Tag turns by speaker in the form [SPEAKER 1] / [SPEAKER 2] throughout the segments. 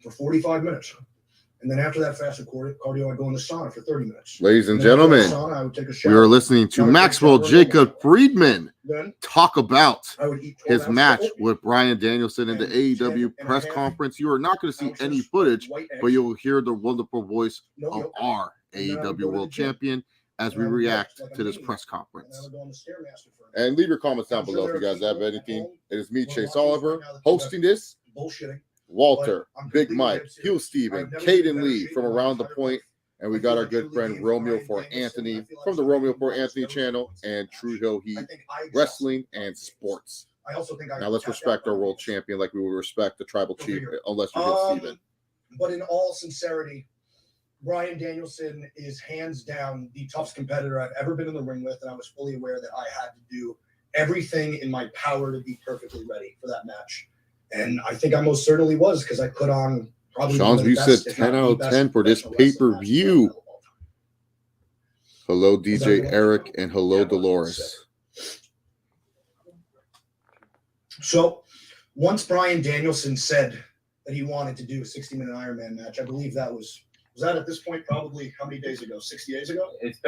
[SPEAKER 1] for 45 minutes. And then after that fasted cardio, I'd go in the sauna for 30 minutes.
[SPEAKER 2] Ladies and gentlemen,
[SPEAKER 1] sauna, I would take a
[SPEAKER 2] we
[SPEAKER 1] shower.
[SPEAKER 2] are listening to Maxwell Jacob Friedman
[SPEAKER 1] Then
[SPEAKER 2] talk about
[SPEAKER 1] I would eat 12
[SPEAKER 2] his
[SPEAKER 1] ounces
[SPEAKER 2] match
[SPEAKER 1] of oatmeal
[SPEAKER 2] with Bryan Danielson in the
[SPEAKER 1] and
[SPEAKER 2] AEW
[SPEAKER 1] 10
[SPEAKER 2] press
[SPEAKER 1] and a half
[SPEAKER 2] conference. You are not going to see
[SPEAKER 1] ounces
[SPEAKER 2] any
[SPEAKER 1] of
[SPEAKER 2] footage,
[SPEAKER 1] white eggs,
[SPEAKER 2] but you'll hear the wonderful voice
[SPEAKER 1] no
[SPEAKER 2] of
[SPEAKER 1] yolk,
[SPEAKER 2] our
[SPEAKER 1] and then I would
[SPEAKER 2] AEW
[SPEAKER 1] go to
[SPEAKER 2] World
[SPEAKER 1] the gym.
[SPEAKER 2] Champion as
[SPEAKER 1] And
[SPEAKER 2] we
[SPEAKER 1] I would
[SPEAKER 2] react
[SPEAKER 1] lift like a
[SPEAKER 2] to this
[SPEAKER 1] maniac.
[SPEAKER 2] press
[SPEAKER 1] And I
[SPEAKER 2] conference.
[SPEAKER 1] would go on the Stairmaster for a
[SPEAKER 2] And leave your comments down
[SPEAKER 1] I'm sure
[SPEAKER 2] below
[SPEAKER 1] there
[SPEAKER 2] if you
[SPEAKER 1] are
[SPEAKER 2] guys have
[SPEAKER 1] people at
[SPEAKER 2] anything.
[SPEAKER 1] home
[SPEAKER 2] It is me,
[SPEAKER 1] who are
[SPEAKER 2] Chase
[SPEAKER 1] watching this
[SPEAKER 2] Oliver,
[SPEAKER 1] right now that think
[SPEAKER 2] hosting this.
[SPEAKER 1] bullshitting.
[SPEAKER 2] Walter,
[SPEAKER 1] But I'm
[SPEAKER 2] Big
[SPEAKER 1] completely
[SPEAKER 2] Mike,
[SPEAKER 1] dead serious.
[SPEAKER 2] Hugh
[SPEAKER 1] I've
[SPEAKER 2] Steven,
[SPEAKER 1] never been in
[SPEAKER 2] Caden
[SPEAKER 1] better
[SPEAKER 2] Lee
[SPEAKER 1] shape
[SPEAKER 2] from
[SPEAKER 1] in my
[SPEAKER 2] Around the
[SPEAKER 1] entire
[SPEAKER 2] Point,
[SPEAKER 1] life.
[SPEAKER 2] and we
[SPEAKER 1] I
[SPEAKER 2] got
[SPEAKER 1] feel
[SPEAKER 2] our
[SPEAKER 1] like
[SPEAKER 2] good
[SPEAKER 1] truly
[SPEAKER 2] friend
[SPEAKER 1] being
[SPEAKER 2] Romeo
[SPEAKER 1] Bryan
[SPEAKER 2] for
[SPEAKER 1] Danielson,
[SPEAKER 2] Anthony
[SPEAKER 1] I feel like
[SPEAKER 2] from the
[SPEAKER 1] somebody
[SPEAKER 2] Romeo
[SPEAKER 1] who
[SPEAKER 2] for
[SPEAKER 1] lost
[SPEAKER 2] Anthony
[SPEAKER 1] every
[SPEAKER 2] channel
[SPEAKER 1] once in
[SPEAKER 2] and
[SPEAKER 1] that
[SPEAKER 2] True
[SPEAKER 1] match.
[SPEAKER 2] Hill
[SPEAKER 1] I
[SPEAKER 2] Heat
[SPEAKER 1] think I excelled
[SPEAKER 2] Wrestling
[SPEAKER 1] Bryan
[SPEAKER 2] and
[SPEAKER 1] Danielson.
[SPEAKER 2] Sports.
[SPEAKER 1] I also think I
[SPEAKER 2] Now let's
[SPEAKER 1] tapped out
[SPEAKER 2] respect our
[SPEAKER 1] Bryan
[SPEAKER 2] world
[SPEAKER 1] Danielson.
[SPEAKER 2] champion like we would respect the tribal
[SPEAKER 1] Go
[SPEAKER 2] chief,
[SPEAKER 1] figure.
[SPEAKER 2] unless you're Hill Steven.
[SPEAKER 1] But in all sincerity, Bryan Danielson is hands down the toughest competitor I've ever been in the ring with, and I was fully aware that I had to do everything in my power to be perfectly ready for that match. And I think I most certainly was, because I put on probably
[SPEAKER 2] Sean's
[SPEAKER 1] one of the
[SPEAKER 2] View
[SPEAKER 1] best,
[SPEAKER 2] said
[SPEAKER 1] if not
[SPEAKER 2] 10
[SPEAKER 1] the
[SPEAKER 2] out of
[SPEAKER 1] best
[SPEAKER 2] 10 for this
[SPEAKER 1] professional wrestling match
[SPEAKER 2] pay-per-view.
[SPEAKER 1] of all time.
[SPEAKER 2] Hello,
[SPEAKER 1] Was
[SPEAKER 2] DJ
[SPEAKER 1] that
[SPEAKER 2] Eric, and hello,
[SPEAKER 1] Yeah, it was.
[SPEAKER 2] Dolores.
[SPEAKER 1] So once Bryan Danielson said that he wanted to do a 60-minute Ironman match, I believe that was that at this point probably how many days ago? 60 days ago?
[SPEAKER 3] It's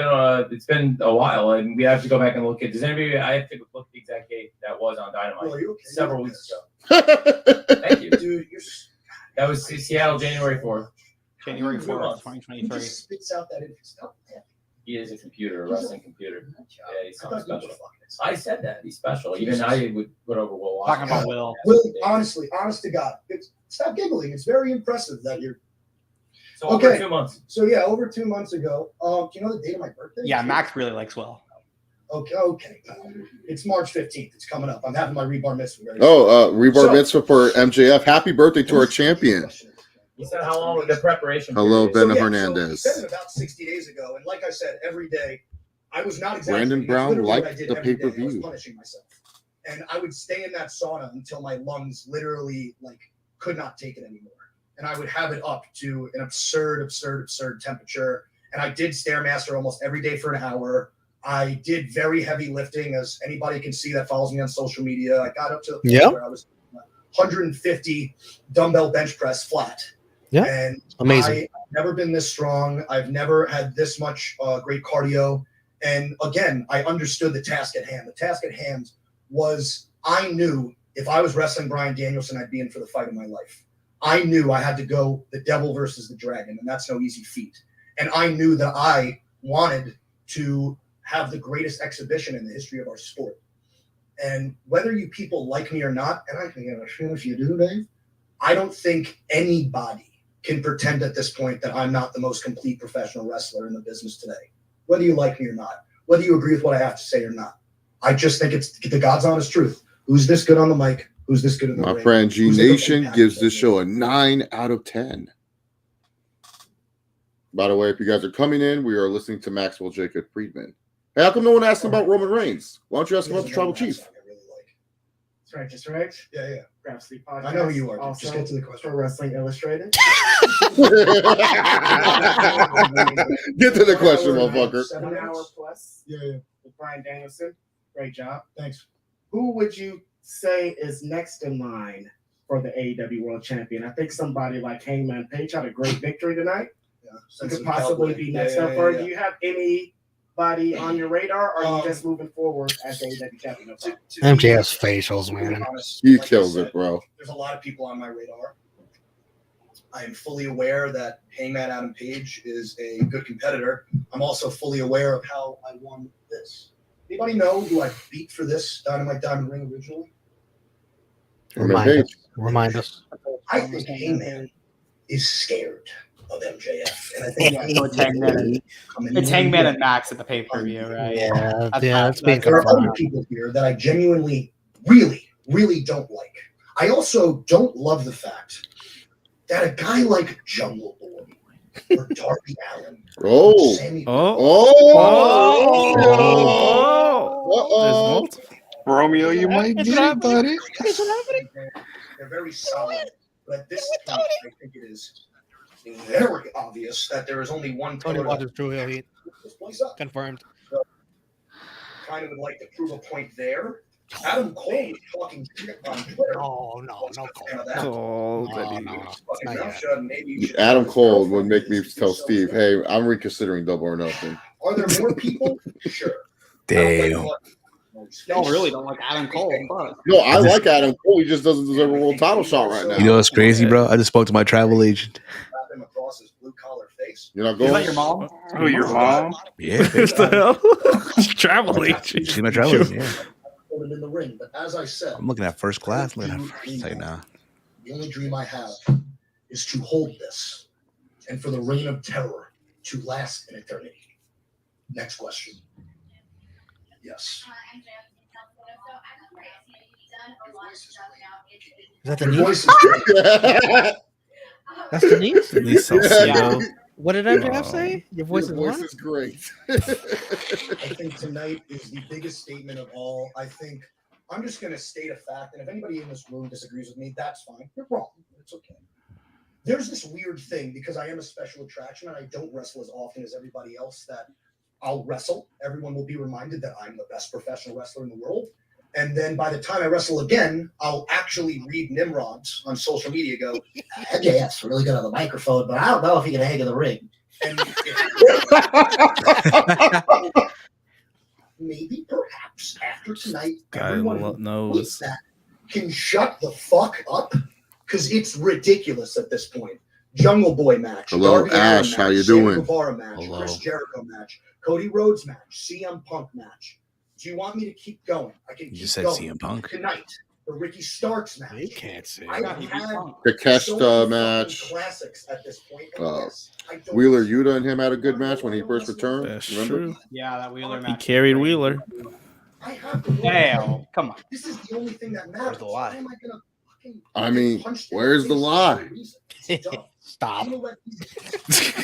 [SPEAKER 3] been a while, and we have to go back and look at. Does anybody? I have to look at the exact date that was on Dynamite.
[SPEAKER 1] Well, are you okay?
[SPEAKER 3] Several weeks ago. Thank you.
[SPEAKER 1] Dude, you're
[SPEAKER 3] That was Seattle, January 4th.
[SPEAKER 4] January 4th,
[SPEAKER 1] he
[SPEAKER 4] 2023.
[SPEAKER 1] just spits out that info. Stop that.
[SPEAKER 3] He is a computer, a wrestling computer. Yeah, he's
[SPEAKER 1] I
[SPEAKER 3] something
[SPEAKER 1] thought you were
[SPEAKER 3] special.
[SPEAKER 1] fucking it.
[SPEAKER 3] I said that he's special. Even I would put over Will.
[SPEAKER 4] Talking about Will.
[SPEAKER 1] Will, honestly, honest to God, stop giggling. It's very impressive that you're.
[SPEAKER 3] So over
[SPEAKER 1] Okay.
[SPEAKER 3] 2 months.
[SPEAKER 1] So yeah, over 2 months ago. Do you know the date of my birthday?
[SPEAKER 4] Yeah, Max really likes Will.
[SPEAKER 1] Okay. It's March 15th. It's coming up. I'm having my rebar mitzvah. Very
[SPEAKER 2] Rebar Mitzvah for MJF. Happy birthday to our champion.
[SPEAKER 3] He said how long was the preparation?
[SPEAKER 2] Hello,
[SPEAKER 3] period?
[SPEAKER 2] Ben
[SPEAKER 1] So
[SPEAKER 2] Hernandez.
[SPEAKER 1] he said it about 60 days ago, and like I said, every day I was not exaggerating.
[SPEAKER 2] Brandon
[SPEAKER 1] It's
[SPEAKER 2] Brown
[SPEAKER 1] literally what
[SPEAKER 2] liked
[SPEAKER 1] I did
[SPEAKER 2] the
[SPEAKER 1] every day. I was
[SPEAKER 2] pay-per-view.
[SPEAKER 1] punishing myself, and I would stay in that sauna until my lungs literally could not take it anymore, and I would have it up to an absurd temperature. And I did Stairmaster almost every day for an hour. I did very heavy lifting, as anybody can see that follows me on social media. I got up to the point where I was 150 dumbbell bench press flat.
[SPEAKER 5] Yeah.
[SPEAKER 1] And
[SPEAKER 5] Amazing.
[SPEAKER 1] I've never been this strong. I've never had this much great cardio. And again, I understood the task at hand. The task at hand was, I knew if I was wrestling Bryan Danielson, I'd be in for the fight of my life. I knew I had to go the devil versus the dragon, and that's no easy feat. And I knew that I wanted to have the greatest exhibition in the history of our sport. And whether you people like me or not, and I can give a shit if you do, Dave, I don't think anybody can pretend at this point that I'm not the most complete professional wrestler in the business today. Whether you like me or not, whether you agree with what I have to say or not. I just think it's the God's honest truth. Who's this good on the mic? Who's this good in the ring?
[SPEAKER 2] My friend G
[SPEAKER 1] Who's the
[SPEAKER 2] Nation
[SPEAKER 1] complete
[SPEAKER 2] gives
[SPEAKER 1] package
[SPEAKER 2] this
[SPEAKER 1] of
[SPEAKER 2] show
[SPEAKER 1] me?
[SPEAKER 2] a 9 out of 10. By the way, if you guys are coming in, we are listening to Maxwell Jacob Friedman. Hey, how come no one asked him about Roman Reigns? Why don't you ask him about the tribal chief?
[SPEAKER 1] I really like.
[SPEAKER 6] That's right, just right.
[SPEAKER 1] Yeah.
[SPEAKER 6] Grab Sleep Podcast.
[SPEAKER 1] I know who you are.
[SPEAKER 6] Also,
[SPEAKER 1] Just get to the question.
[SPEAKER 6] for Wrestling Illustrated.
[SPEAKER 2] Get to the question, motherfucker.
[SPEAKER 6] 7 hour plus
[SPEAKER 1] Yeah.
[SPEAKER 6] with Bryan Danielson. Great job.
[SPEAKER 1] Thanks.
[SPEAKER 6] Who would you say is next in line for the AEW World Champion? I think somebody like Hangman Page had a great victory tonight.
[SPEAKER 1] Yeah.
[SPEAKER 6] Who
[SPEAKER 1] Sense
[SPEAKER 6] could
[SPEAKER 1] of
[SPEAKER 6] possibly
[SPEAKER 1] cowboy.
[SPEAKER 6] be next up
[SPEAKER 1] Yeah.
[SPEAKER 6] for her. Do you have anybody on your radar, or are you just moving forward as AEW champion? No problem.
[SPEAKER 1] To
[SPEAKER 5] MJF's
[SPEAKER 1] be
[SPEAKER 5] facials, man.
[SPEAKER 1] honest,
[SPEAKER 2] He
[SPEAKER 1] like I
[SPEAKER 2] kills
[SPEAKER 1] said,
[SPEAKER 2] it, bro.
[SPEAKER 1] There's a lot of people on my radar. I am fully aware that Hangman Adam Page is a good competitor. I'm also fully aware of how I won this. Anybody know who I beat for this Dynamite Diamond Ring originally?
[SPEAKER 5] Remind us.
[SPEAKER 1] I think Hangman is scared of MJF. And I think
[SPEAKER 4] So it's Hangman. It's Hangman and Max at the pay-per-view, right?
[SPEAKER 5] Yeah,
[SPEAKER 4] That's
[SPEAKER 5] it's being
[SPEAKER 1] There are other
[SPEAKER 5] confirmed.
[SPEAKER 1] people here that I genuinely, really don't like. I also don't love the fact that a guy like Jungle Boy or Darby Allin or
[SPEAKER 2] Oh.
[SPEAKER 1] Sammy
[SPEAKER 2] Uh-oh.
[SPEAKER 7] Romeo, you might get it, buddy.
[SPEAKER 1] they're very solid. But at this point, I think it is very obvious that there is only one
[SPEAKER 5] Tony
[SPEAKER 1] pillar
[SPEAKER 5] Waters, Drew Hill Heat.
[SPEAKER 1] this place up.
[SPEAKER 5] Confirmed.
[SPEAKER 1] Kind of would like to prove a point there. Adam Cole was talking shit on Twitter.
[SPEAKER 5] No,
[SPEAKER 8] Oh,
[SPEAKER 1] Fucking
[SPEAKER 5] Not
[SPEAKER 1] mouth
[SPEAKER 5] yet.
[SPEAKER 1] shut, and maybe you should
[SPEAKER 2] Adam
[SPEAKER 1] tell his
[SPEAKER 2] Cole
[SPEAKER 1] girlfriend
[SPEAKER 2] would make me
[SPEAKER 1] this.
[SPEAKER 2] tell
[SPEAKER 1] So
[SPEAKER 2] Steve,
[SPEAKER 1] sad.
[SPEAKER 2] "Hey, I'm reconsidering Double or Nothing."
[SPEAKER 1] Are there more people? Sure.
[SPEAKER 8] damn.
[SPEAKER 4] Y'all really don't like Adam Cole. Fuck.
[SPEAKER 2] No, I
[SPEAKER 8] just-
[SPEAKER 2] like Adam Cole. He just doesn't deserve a world title shot right now.
[SPEAKER 8] You know what's crazy, bro? I just spoke to my travel agent.
[SPEAKER 1] Slap him across his blue collar face.
[SPEAKER 2] You're not
[SPEAKER 4] Is
[SPEAKER 2] going.
[SPEAKER 4] that your mom?
[SPEAKER 7] Who, your mom?
[SPEAKER 8] Yeah,
[SPEAKER 3] What the hell?
[SPEAKER 8] travel agent. She's my travel agent. Yeah,
[SPEAKER 1] Put him in the ring. But as I said,
[SPEAKER 8] I'm looking at first class. I'm looking at it's like, nah.
[SPEAKER 1] the only dream I have is to hold this and for the reign of terror to last an eternity. Next question. Yes.
[SPEAKER 5] Is that the
[SPEAKER 1] Your
[SPEAKER 5] niece?
[SPEAKER 1] voice is great.
[SPEAKER 5] That's the niece?
[SPEAKER 8] Denise Salcedo.
[SPEAKER 5] What did MJF
[SPEAKER 8] Oh.
[SPEAKER 5] say? Your voice
[SPEAKER 2] Your
[SPEAKER 5] is
[SPEAKER 2] voice
[SPEAKER 5] what?
[SPEAKER 2] is great.
[SPEAKER 1] I think tonight is the biggest statement of all. I think I'm just going to state a fact, and if anybody in this room disagrees with me, that's fine. You're wrong. It's okay. There's this weird thing because I am a special attraction and I don't wrestle as often as everybody else that I'll wrestle. Everyone will be reminded that I'm the best professional wrestler in the world. And then by the time I wrestle again, I'll actually read Nimrods on social media go, MJF's really good on the microphone, but I don't know if he can hang in the ring. And maybe, perhaps, after tonight,
[SPEAKER 8] Guy
[SPEAKER 1] everyone who
[SPEAKER 8] knows.
[SPEAKER 1] thinks that can shut the fuck up because it's ridiculous at this point. Jungle Boy match.
[SPEAKER 2] Hello,
[SPEAKER 1] Darby Allin
[SPEAKER 2] Ash,
[SPEAKER 1] match,
[SPEAKER 2] how you
[SPEAKER 1] Sammy
[SPEAKER 2] doing?
[SPEAKER 1] Guevara match.
[SPEAKER 8] Hello.
[SPEAKER 1] Chris Jericho match. Cody Rhodes match. CM Punk match. Do you want me to keep going? I can
[SPEAKER 8] You
[SPEAKER 1] keep
[SPEAKER 8] just said
[SPEAKER 1] going.
[SPEAKER 8] CM Punk.
[SPEAKER 1] Tonight, the Ricky Starks match.
[SPEAKER 5] You can't say.
[SPEAKER 1] I
[SPEAKER 4] God, he beat
[SPEAKER 1] have
[SPEAKER 4] Punk.
[SPEAKER 2] The
[SPEAKER 1] so
[SPEAKER 2] Kesta
[SPEAKER 1] many
[SPEAKER 2] match.
[SPEAKER 1] fucking classics at this point. And
[SPEAKER 2] Uh,
[SPEAKER 1] yes, I don't
[SPEAKER 2] Wheeler Yuta and him had a good match when he first returned.
[SPEAKER 8] That's
[SPEAKER 2] Remember?
[SPEAKER 8] true.
[SPEAKER 4] Yeah, that Wheeler
[SPEAKER 8] He
[SPEAKER 4] match.
[SPEAKER 8] carried Wheeler.
[SPEAKER 1] I have to
[SPEAKER 4] Hell, come on.
[SPEAKER 1] This is the only thing that matters.
[SPEAKER 5] the lie?
[SPEAKER 1] Why am I gonna fucking
[SPEAKER 2] I mean,
[SPEAKER 1] get punched in
[SPEAKER 2] where's
[SPEAKER 1] the
[SPEAKER 2] the
[SPEAKER 1] face for
[SPEAKER 2] lie?
[SPEAKER 1] no reason? It's dumb.
[SPEAKER 5] Stop.
[SPEAKER 1] I'm gonna let these-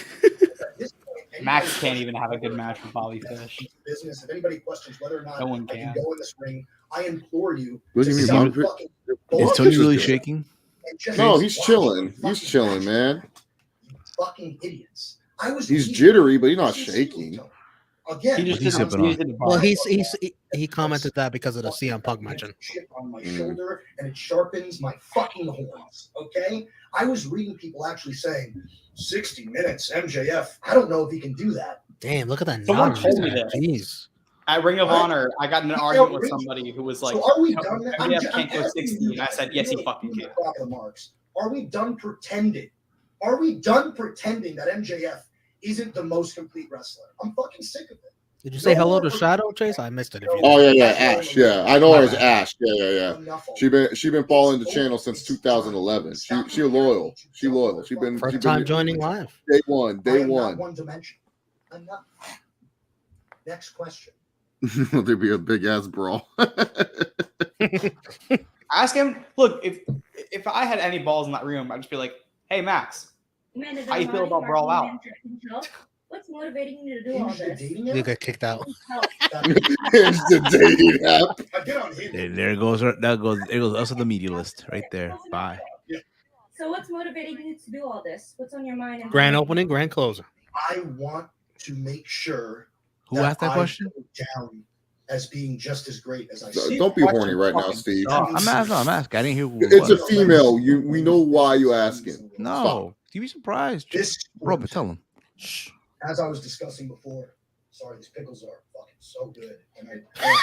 [SPEAKER 1] At this point, anybody
[SPEAKER 4] Max can't
[SPEAKER 1] questions
[SPEAKER 4] even have a good
[SPEAKER 1] whether or
[SPEAKER 4] match
[SPEAKER 1] not
[SPEAKER 4] with Bobby
[SPEAKER 1] that's
[SPEAKER 4] Fish.
[SPEAKER 1] business. If anybody questions whether or not
[SPEAKER 4] No one
[SPEAKER 1] I can
[SPEAKER 4] can.
[SPEAKER 1] go in this ring, I implore you
[SPEAKER 2] What do
[SPEAKER 1] to
[SPEAKER 2] you mean,
[SPEAKER 1] stop
[SPEAKER 2] Bobby Fish?
[SPEAKER 1] fucking
[SPEAKER 8] Is
[SPEAKER 1] bullshit
[SPEAKER 8] Tony really
[SPEAKER 2] good.
[SPEAKER 8] shaking?
[SPEAKER 1] and just
[SPEAKER 2] No, he's
[SPEAKER 1] watch
[SPEAKER 2] chilling.
[SPEAKER 1] the
[SPEAKER 2] He's
[SPEAKER 1] fucking
[SPEAKER 2] chilling,
[SPEAKER 1] match.
[SPEAKER 2] man.
[SPEAKER 1] You fucking idiots. I was
[SPEAKER 2] He's
[SPEAKER 1] leaving.
[SPEAKER 2] jittery, but he's not
[SPEAKER 1] This is
[SPEAKER 2] shaking.
[SPEAKER 1] Tony. Again,
[SPEAKER 4] He just
[SPEAKER 8] He's
[SPEAKER 4] didn't.
[SPEAKER 8] sipping
[SPEAKER 4] He
[SPEAKER 8] on.
[SPEAKER 4] just didn't
[SPEAKER 5] Well,
[SPEAKER 4] bother.
[SPEAKER 5] he commented that because of the CM Punk mention.
[SPEAKER 1] Chip on my
[SPEAKER 2] Mm.
[SPEAKER 1] shoulder, and it sharpens my fucking horns. Okay, I was reading people actually saying 60 minutes MJF. I don't know if he can do that.
[SPEAKER 5] Damn, look at that.
[SPEAKER 4] Someone
[SPEAKER 5] nod.
[SPEAKER 4] told me this.
[SPEAKER 5] Jeez.
[SPEAKER 4] At Ring of
[SPEAKER 1] What?
[SPEAKER 4] Honor, I got in an argument with somebody who was like,
[SPEAKER 1] So are we done? now?
[SPEAKER 4] MJF
[SPEAKER 1] I'm
[SPEAKER 4] can't go
[SPEAKER 1] asking
[SPEAKER 4] 60.
[SPEAKER 1] you
[SPEAKER 4] And I
[SPEAKER 1] guys,
[SPEAKER 4] said, yes, he
[SPEAKER 1] really,
[SPEAKER 4] fucking
[SPEAKER 1] really
[SPEAKER 4] can.
[SPEAKER 1] drop the marks. Are we done pretending? Are we done pretending that MJF isn't the most complete wrestler? I'm fucking sick of it.
[SPEAKER 5] Did you say hello to Shadow Chase? I missed it. If you
[SPEAKER 2] Oh
[SPEAKER 5] did.
[SPEAKER 2] yeah, Ash. Yeah, I know her as Ash. Yeah.
[SPEAKER 1] Enough of
[SPEAKER 2] She
[SPEAKER 1] it.
[SPEAKER 2] been following the channel since 2011. She loyal. She loyal. She been
[SPEAKER 5] First time joining live.
[SPEAKER 2] day one.
[SPEAKER 1] I
[SPEAKER 2] Day
[SPEAKER 1] am not
[SPEAKER 2] one.
[SPEAKER 1] one dimension. Enough. Next question.
[SPEAKER 2] There'd be a big ass brawl.
[SPEAKER 4] Ask him. Look, if I had any balls in that room, I'd just be like, hey, Max, how you feel about Brawl Out?
[SPEAKER 9] What's motivating you to do all
[SPEAKER 1] Hinge the
[SPEAKER 9] this?
[SPEAKER 1] dating
[SPEAKER 5] You
[SPEAKER 1] app?
[SPEAKER 5] get kicked out.
[SPEAKER 2] It's the dating app.
[SPEAKER 1] I get on Hinge.
[SPEAKER 8] And there goes us on the media list right there. Bye.
[SPEAKER 9] So what's motivating you to do all this? What's on your mind? And
[SPEAKER 5] Grand opening, grand closing.
[SPEAKER 1] I want to make sure
[SPEAKER 8] Who asked that
[SPEAKER 1] I
[SPEAKER 8] question?
[SPEAKER 1] go down as being just as great as I see.
[SPEAKER 2] Don't be horny right now, Steve.
[SPEAKER 8] I'm asking. I didn't hear who it
[SPEAKER 2] It's a
[SPEAKER 8] was.
[SPEAKER 2] female. We know why you asking.
[SPEAKER 8] No. You'd be surprised.
[SPEAKER 1] This,
[SPEAKER 8] Robert, tell him.
[SPEAKER 1] as I was discussing before, sorry, these pickles are fucking so good. And I can't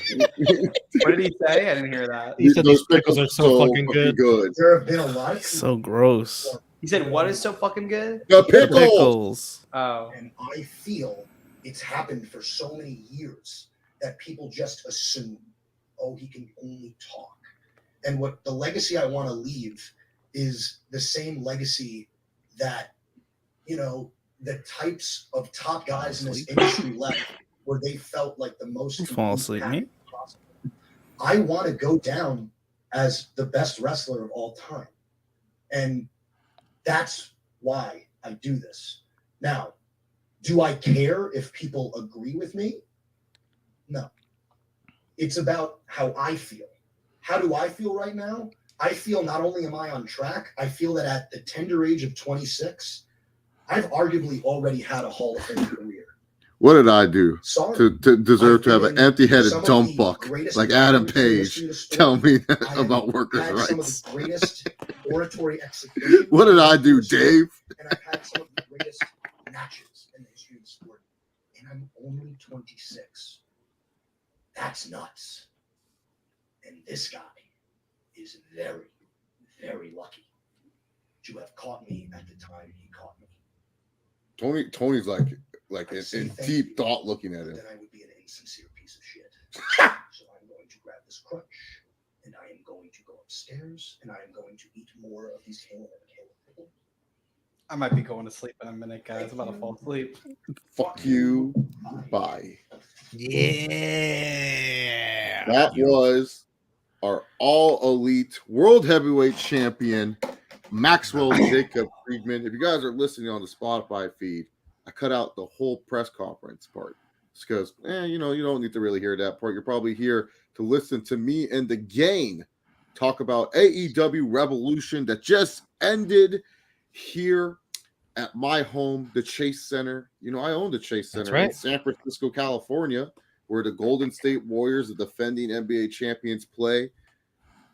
[SPEAKER 1] get over it.
[SPEAKER 4] What did he say? I didn't hear that.
[SPEAKER 5] He said
[SPEAKER 2] Those
[SPEAKER 5] these pickles are so fucking good.
[SPEAKER 1] There have been a lot of
[SPEAKER 8] So gross.
[SPEAKER 4] He said, what is so fucking good?
[SPEAKER 2] The pickle.
[SPEAKER 8] Pickles.
[SPEAKER 4] Oh.
[SPEAKER 1] and I feel it's happened for so many years that people just assume, oh, he can only talk. And what the legacy I want to leave is the same legacy that, you know, the types of top guys in this industry left, where they felt like the most.
[SPEAKER 8] You fall asleep,
[SPEAKER 1] complete
[SPEAKER 8] mate.
[SPEAKER 1] package possible. I want to go down as the best wrestler of all time. And that's why I do this. Now, do I care if people agree with me? No. It's about how I feel. How do I feel right now? I feel not only am I on track, I feel that at the tender age of 26, I've arguably already had a Hall of Fame career.
[SPEAKER 2] What did I do
[SPEAKER 1] Sorry.
[SPEAKER 2] to deserve
[SPEAKER 1] I've
[SPEAKER 2] to have
[SPEAKER 1] been
[SPEAKER 2] an empty-headed
[SPEAKER 1] some of
[SPEAKER 2] dumb
[SPEAKER 1] the
[SPEAKER 2] fuck
[SPEAKER 1] greatest
[SPEAKER 2] like Adam
[SPEAKER 1] leaders in the
[SPEAKER 2] Page
[SPEAKER 1] history of the sport.
[SPEAKER 2] tell me
[SPEAKER 1] I have
[SPEAKER 2] about workers'
[SPEAKER 1] had some of
[SPEAKER 2] rights?
[SPEAKER 1] the greatest oratory executions.
[SPEAKER 2] What did I
[SPEAKER 1] in the
[SPEAKER 2] do,
[SPEAKER 1] history of the
[SPEAKER 2] Dave?
[SPEAKER 1] sport, and I've had some of the greatest matches in the history of the sport, and I'm only 26. That's nuts. And this guy is very, very lucky to have caught me at the time he caught me.
[SPEAKER 2] Tony's like
[SPEAKER 1] I'd
[SPEAKER 2] in
[SPEAKER 1] say thank
[SPEAKER 2] deep
[SPEAKER 1] you,
[SPEAKER 2] thought looking at
[SPEAKER 1] but
[SPEAKER 2] him.
[SPEAKER 1] then I would be an insincere piece of shit. So I'm going to grab this crutch, and I am going to go upstairs, and I am going to eat more of these Kale and Kale pickle.
[SPEAKER 4] I might be going to sleep in a minute, guys. I'm about to fall asleep.
[SPEAKER 2] Fuck you. Bye.
[SPEAKER 5] Yeah.
[SPEAKER 2] That was our all elite world heavyweight champion, Maxwell Jacob Friedman. If you guys are listening on the Spotify feed, I cut out the whole press conference part because, you don't need to really hear that part. You're probably here to listen to me and the gang talk about AEW Revolution that just ended here at my home, the Chase Center. I own the Chase
[SPEAKER 5] That's
[SPEAKER 2] Center in
[SPEAKER 5] right.
[SPEAKER 2] San Francisco, California, where the Golden State Warriors, the defending NBA champions, play.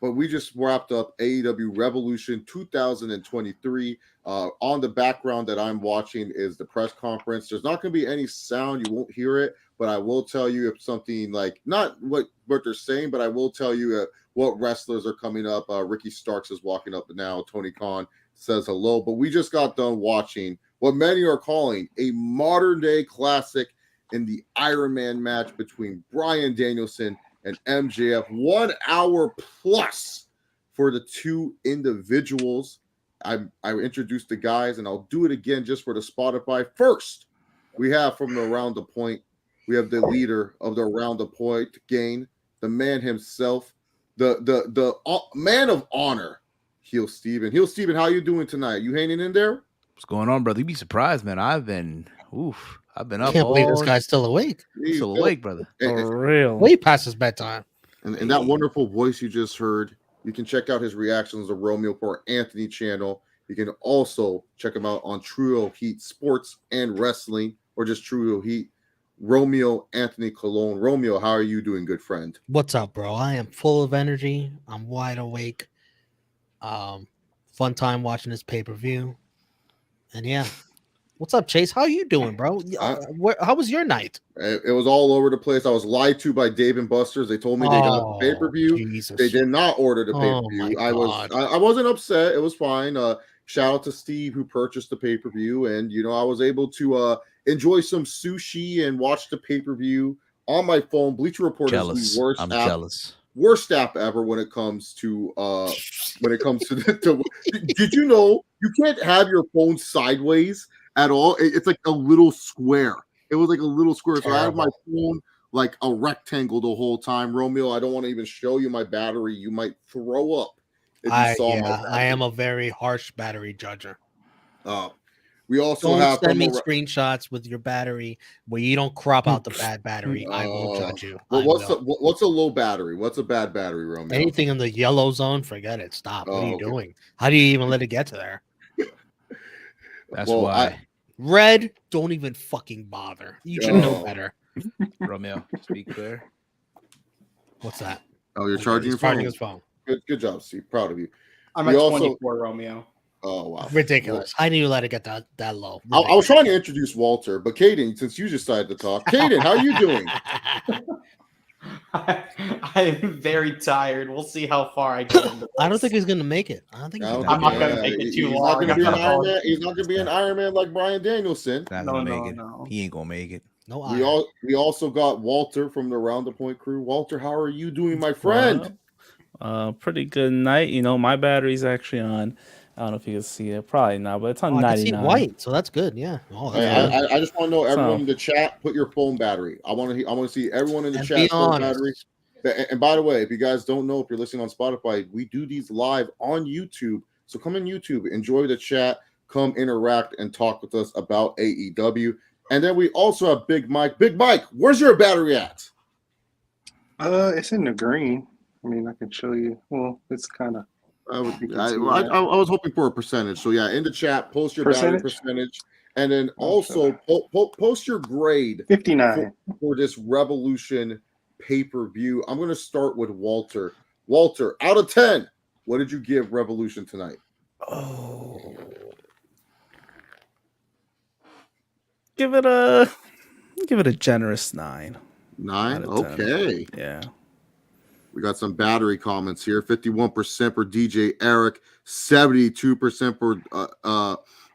[SPEAKER 2] But we just wrapped up AEW Revolution 2023. On the background that I'm watching is the press conference. There's not going to be any sound. You won't hear it. But I will tell you if something like, not what they're saying, but I will tell you what wrestlers are coming up. Ricky Starks is walking up now. Tony Khan says hello. But we just got done watching what many are calling a modern-day classic in the Iron Man match between Bryan Danielson and MJF. 1 hour plus for the two individuals. I introduced the guys, and I'll do it again just for the Spotify. First, we have from the Around the Point, we have the leader of the Around the Point gang, the man himself, the man of honor, Heel Steven. Heel Steven, how you doing tonight? You hanging in there?
[SPEAKER 8] What's going on, brother? You'd be surprised, man. I've been up
[SPEAKER 5] Can't believe this
[SPEAKER 8] all
[SPEAKER 5] guy's still awake.
[SPEAKER 8] still awake, brother.
[SPEAKER 7] For real.
[SPEAKER 5] Way past his bedtime.
[SPEAKER 2] And that wonderful voice you just heard, you can check out his reactions of Romeo for Anthony channel. You can also check him out on Trio Heat Sports and Wrestling, or just Trio Heat. Romeo Anthony Colon. Romeo, how are you doing, good friend?
[SPEAKER 5] What's up, bro? I am full of energy. I'm wide awake. Fun time watching this pay-per-view. And yeah. What's up, Chase? How you doing, bro? How was your night?
[SPEAKER 2] It was all over the place. I was lied to by Dave and Buster's. They told me they got the pay-per-view.
[SPEAKER 5] Jesus.
[SPEAKER 2] They did not order the
[SPEAKER 5] Oh,
[SPEAKER 2] pay-per-view.
[SPEAKER 5] my God.
[SPEAKER 2] I wasn't upset. It was fine. Shout out to Steve who purchased the pay-per-view, and I was able to enjoy some sushi and watch the pay-per-view on my phone. Bleacher Report is the worst
[SPEAKER 8] I'm
[SPEAKER 2] app.
[SPEAKER 8] jealous.
[SPEAKER 2] Worst app ever when it comes to did you know you can't have your phone sideways at all? It's like a little square. It was like a little square. So I have my phone like a rectangle the whole time. Romeo, I don't want to even show you my battery. You might throw up if you saw my battery.
[SPEAKER 5] I am a very harsh battery judger.
[SPEAKER 2] We also
[SPEAKER 5] Don't
[SPEAKER 2] have
[SPEAKER 5] send me screenshots with your battery where you don't crop out the bad battery. I will
[SPEAKER 2] Oh.
[SPEAKER 5] judge you.
[SPEAKER 2] Well, what's a low battery? What's a bad battery, Romeo?
[SPEAKER 5] Anything in the yellow zone, forget it. Stop. What are you
[SPEAKER 2] okay.
[SPEAKER 5] doing? How do you even let it get to there?
[SPEAKER 8] That's
[SPEAKER 2] Well,
[SPEAKER 8] why.
[SPEAKER 5] Red, don't even fucking bother. You should know better.
[SPEAKER 8] Romeo, speak clear.
[SPEAKER 5] What's that?
[SPEAKER 2] Oh, you're charging your
[SPEAKER 5] He's charging
[SPEAKER 2] phone.
[SPEAKER 5] his phone.
[SPEAKER 2] Good job, Steve. Proud of you.
[SPEAKER 4] I'm
[SPEAKER 2] We
[SPEAKER 4] at
[SPEAKER 2] also-
[SPEAKER 4] 24, Romeo.
[SPEAKER 2] Oh wow,
[SPEAKER 5] Ridiculous. How do you let it get that low?
[SPEAKER 2] I was trying to introduce Walter, but Caden, since you decided to talk, Caden, how are you doing?
[SPEAKER 4] I am very tired. We'll see how far I get. Into
[SPEAKER 5] I don't
[SPEAKER 4] this.
[SPEAKER 5] think he's gonna make it. I don't think he's
[SPEAKER 2] I'm
[SPEAKER 5] gonna
[SPEAKER 4] not
[SPEAKER 5] make
[SPEAKER 4] gonna
[SPEAKER 5] it.
[SPEAKER 4] make it too
[SPEAKER 2] He's
[SPEAKER 4] long.
[SPEAKER 2] not gonna be an
[SPEAKER 4] I'm
[SPEAKER 2] Iron Man. He's not gonna be an Iron Man like Bryan Danielson.
[SPEAKER 8] Not
[SPEAKER 4] No,
[SPEAKER 8] gonna
[SPEAKER 4] no,
[SPEAKER 8] make it.
[SPEAKER 4] no.
[SPEAKER 8] He ain't gonna make it.
[SPEAKER 5] No,
[SPEAKER 2] We also got Walter from the Round the Point crew. Walter, how are you doing, my friend?
[SPEAKER 10] Pretty good night. My battery's actually on. I don't know if you can see it. Probably not, but it's on
[SPEAKER 5] I can see
[SPEAKER 10] 99.
[SPEAKER 5] white, so that's good. Yeah. Oh, that's good.
[SPEAKER 2] I just want to know everyone
[SPEAKER 10] So-
[SPEAKER 2] in the chat. Put your phone battery. I want to see everyone in the
[SPEAKER 5] And
[SPEAKER 2] chat.
[SPEAKER 5] be
[SPEAKER 2] Phone
[SPEAKER 5] honest.
[SPEAKER 2] battery. And by the way, if you guys don't know, if you're listening on Spotify, we do these live on YouTube. So come in YouTube, enjoy the chat, come interact and talk with us about AEW. And then we also have Big Mike. Big Mike, where's your battery at?
[SPEAKER 7] It's in the green. I mean, I can show you. Well, it's kind of.
[SPEAKER 2] I
[SPEAKER 7] You can see that.
[SPEAKER 2] was hoping for a percentage. So yeah, in the chat, post your battery percentage. And then also post your grade
[SPEAKER 7] 59.
[SPEAKER 2] for this Revolution pay-per-view. I'm going to start with Walter. Walter, out of 10, what did you give Revolution tonight?
[SPEAKER 10] Oh, give it a generous 9.
[SPEAKER 2] 9?
[SPEAKER 10] Out of 10.
[SPEAKER 2] Okay.
[SPEAKER 10] Yeah.
[SPEAKER 2] We got some battery comments here. 51% for DJ Eric, 72% for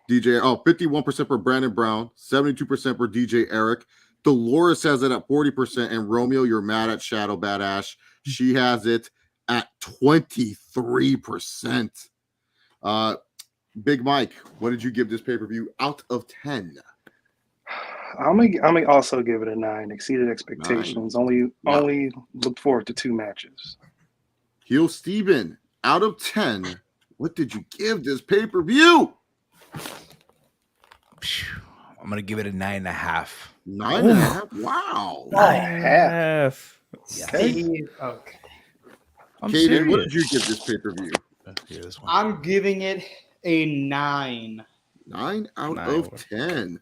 [SPEAKER 2] DJ. 51% for Brandon Brown, 72% for DJ Eric. Dolores has it at 40%, and Romeo, you're mad at Shadow Badass. She has it at 23%. Big Mike, what did you give this pay-per-view out of 10?
[SPEAKER 7] I'm gonna also give it a 9. Exceeded expectations.
[SPEAKER 2] 9.
[SPEAKER 7] Only look forward to 2 matches.
[SPEAKER 2] Heel Steven, out of 10, what did you give this pay-per-view?
[SPEAKER 8] I'm gonna give it a 9.5.
[SPEAKER 2] 9.5. Wow.
[SPEAKER 10] 9.5.
[SPEAKER 4] Steve, okay.
[SPEAKER 2] Kaden, what did you give this pay-per-view?
[SPEAKER 4] I'm giving it a 9.
[SPEAKER 2] 9 out of 10.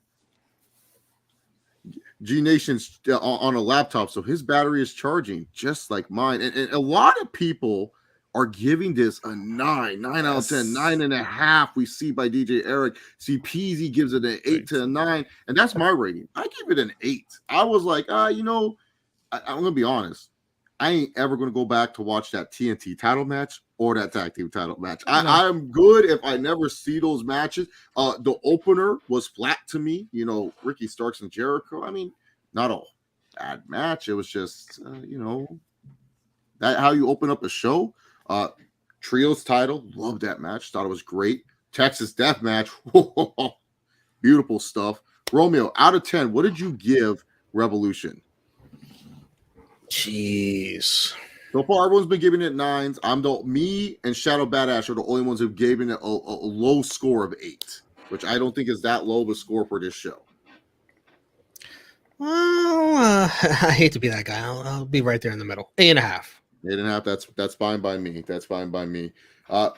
[SPEAKER 2] G Nation's on a laptop, so his battery is charging just like mine. And a lot of people are giving this a 9 out of 10, 9.5. We see by DJ Eric. See, Peasy gives it an 8 to a 9, and that's my rating. I give it an 8. I was like, I'm gonna be honest. I ain't ever gonna go back to watch that TNT title match or that tag team title match. I'm good if I never see those matches. The opener was flat to me. Ricky Starks and Jericho. I mean, not a bad match. It was just, that how you open up a show. Trios title, loved that match. Thought it was great. Texas Death Match, beautiful stuff. Romeo, out of 10, what did you give Revolution?
[SPEAKER 5] Jeez.
[SPEAKER 2] So far, everyone's been giving it 9s. Me and Shadow Badass are the only ones who've given it a low score of 8, which I don't think is that low of a score for this show.
[SPEAKER 5] Well, I hate to be that guy. I'll be right there in the middle. 8.5.
[SPEAKER 2] 8.5. That's fine by me. That's fine by me. I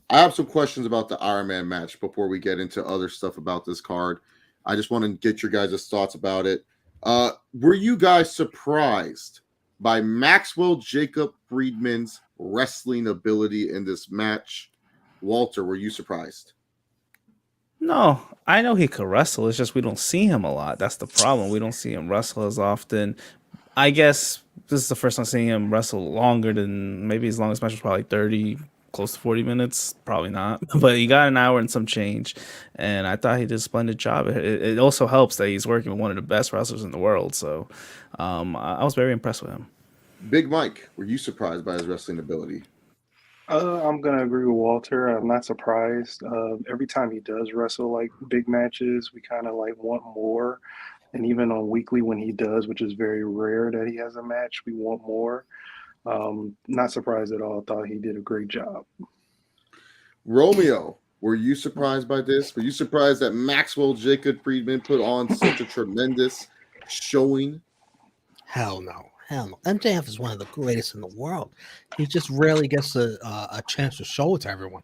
[SPEAKER 2] have some questions about the Iron Man match before we get into other stuff about this card. I just want to get your guys' thoughts about it. Were you guys surprised by Maxwell Jacob Friedman's wrestling ability in this match? Walter, were you surprised?
[SPEAKER 10] No, I know he could wrestle. It's just we don't see him a lot. That's the problem. We don't see him wrestle as often. I guess this is the first time seeing him wrestle longer than maybe his longest match was probably 30, close to 40 minutes. Probably not. But he got an hour and some change. And I thought he did a splendid job. It also helps that he's working with one of the best wrestlers in the world. So I was very impressed with him.
[SPEAKER 2] Big Mike, were you surprised by his wrestling ability?
[SPEAKER 7] I'm gonna agree with Walter. I'm not surprised. Every time he does wrestle like big matches, we kind of like want more. And even on weekly when he does, which is very rare that he has a match, we want more. Not surprised at all. Thought he did a great job.
[SPEAKER 2] Romeo, were you surprised by this? Were you surprised that Maxwell Jacob Friedman put on such a tremendous showing?
[SPEAKER 5] Hell no. MJF is one of the greatest in the world. He just rarely gets a chance to show it to everyone.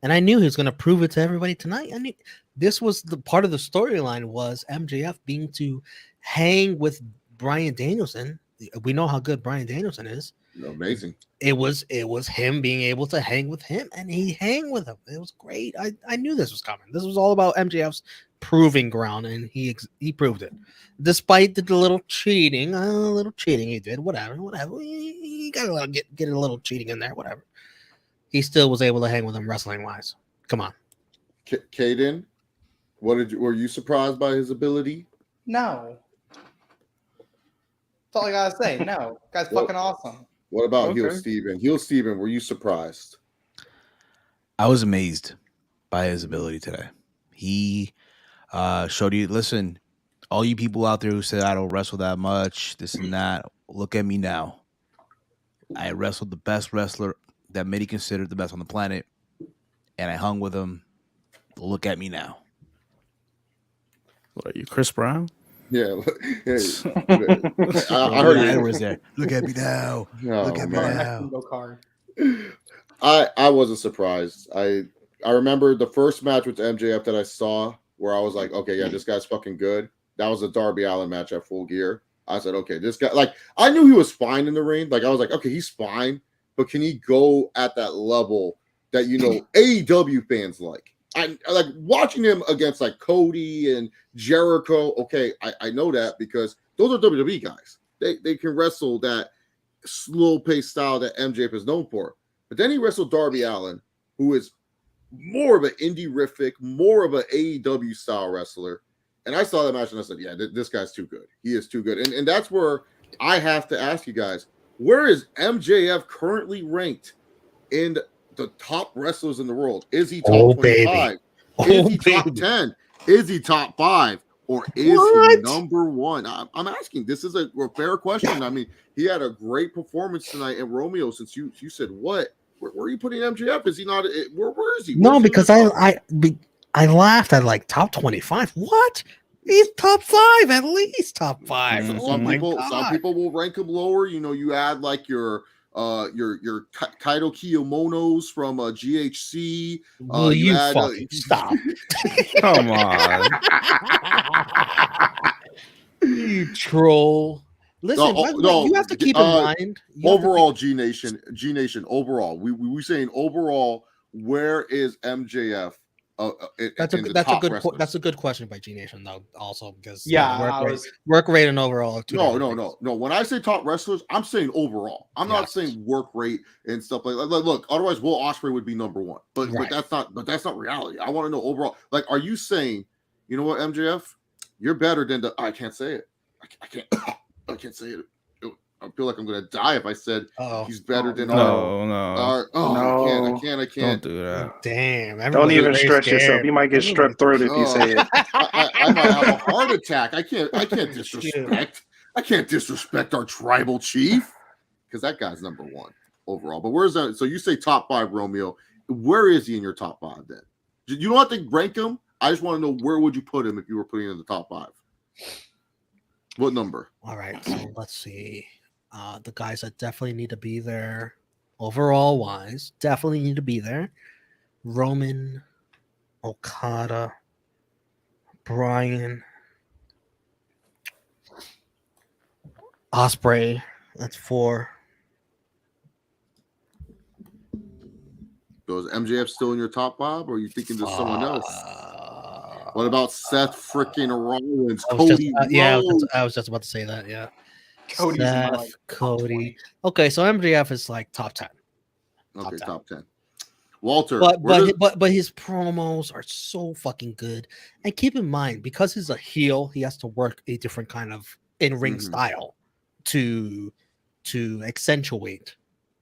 [SPEAKER 5] And I knew he was going to prove it to everybody tonight. I knew this was the part of the storyline was MJF being to hang with Bryan Danielson. We know how good Bryan Danielson is.
[SPEAKER 2] Amazing.
[SPEAKER 5] It was him being able to hang with him, and he hang with him. It was great. I knew this was coming. This was all about MJF's proving ground, and he proved it. Despite the little cheating, he did. Whatever. He got to get a little cheating in there. Whatever. He still was able to hang with him wrestling wise. Come on,
[SPEAKER 2] Kaden, were you surprised by his ability?
[SPEAKER 4] No. That's all I gotta say. No, guy's fucking awesome.
[SPEAKER 2] What about Heel Steven? Heel Steven, were you surprised?
[SPEAKER 8] I was amazed by his ability today. He showed you, listen, all you people out there who said I don't wrestle that much, this and that, look at me now. I wrestled the best wrestler that many considered the best on the planet, and I hung with him. Look at me now.
[SPEAKER 10] What are you, Chris Brown?
[SPEAKER 2] Yeah.
[SPEAKER 8] I heard Edwards there. Look at me now. Look at me
[SPEAKER 2] man.
[SPEAKER 8] now.
[SPEAKER 2] I wasn't surprised. I remember the first match with MJF that I saw where I was like, okay, yeah, this guy's fucking good. That was a Darby Allin match at Full Gear. I said, okay, this guy, like, I knew he was fine in the ring. Like, I was like, okay, he's fine, but can he go at that level that, you know, AEW fans like? I like watching him against like Cody and Jericho. Okay, I know that because those are WWE guys. They can wrestle that slow paced style that MJF is known for. But then he wrestled Darby Allin, who is more of an indie-rific, more of an AEW style wrestler. And I saw that match and I said, yeah, this guy's too good. He is too good. And that's where I have to ask you guys, where is MJF currently ranked in the top wrestlers in the world? Is he top 25? Is he top 10? Is he top 5? Or is he number 1? I'm asking. This is a fair question. I mean, he had a great performance tonight. And Romeo, since you said what? Where are you putting MJF? Is he not? Where is he?
[SPEAKER 5] No, because I laughed at like top 25. What? He's top 5 at least. Top 5.
[SPEAKER 2] Some
[SPEAKER 5] Oh my God.
[SPEAKER 2] Some people will rank him lower. You know, you add like your Kaito Kiyomonos from GHC.
[SPEAKER 5] Will you
[SPEAKER 2] add,
[SPEAKER 5] fucking stop?
[SPEAKER 10] Come on.
[SPEAKER 5] You troll. Listen, you have to keep in mind.
[SPEAKER 2] Overall, G Nation. Overall, we saying overall, where is MJF?
[SPEAKER 5] That's a good question by G Nation though. Also because work rate and overall.
[SPEAKER 2] No. When I say top wrestlers, I'm saying overall. I'm not saying work rate and stuff like that. Look, otherwise Will Ospreay would be number 1. But that's not reality. I want to know overall. Like, are you saying, you know what, MJF, you're better than I can't say it. I can't say it. I feel like I'm gonna die if I said he's better than
[SPEAKER 10] no.
[SPEAKER 2] I can't.
[SPEAKER 10] Don't do that.
[SPEAKER 5] Damn.
[SPEAKER 7] Don't even stress yourself. You might get strep throat if you say it.
[SPEAKER 2] I might have a heart attack. I can't disrespect. I can't disrespect our tribal chief because that guy's number 1 overall. But where's that? So you say top 5, Romeo. Where is he in your top 5 then? You don't have to rank him. I just want to know where would you put him if you were putting him in the top 5? What number?
[SPEAKER 5] All right, so let's see. The guys that definitely need to be there, overall wise, definitely need to be there. Roman, Okada, Bryan, Ospreay. That's 4.
[SPEAKER 2] So is MJF still in your top 5, or are you thinking of someone else? What about Seth freaking Rollins? Cody Rhodes?
[SPEAKER 5] I was just about to say that. Yeah. Cody. Okay, so MJF is like top 10.
[SPEAKER 2] Okay, top 10. Walter,
[SPEAKER 5] but his promos are so fucking good. And keep in mind, because he's a heel, he has to work a different kind of in-ring style to accentuate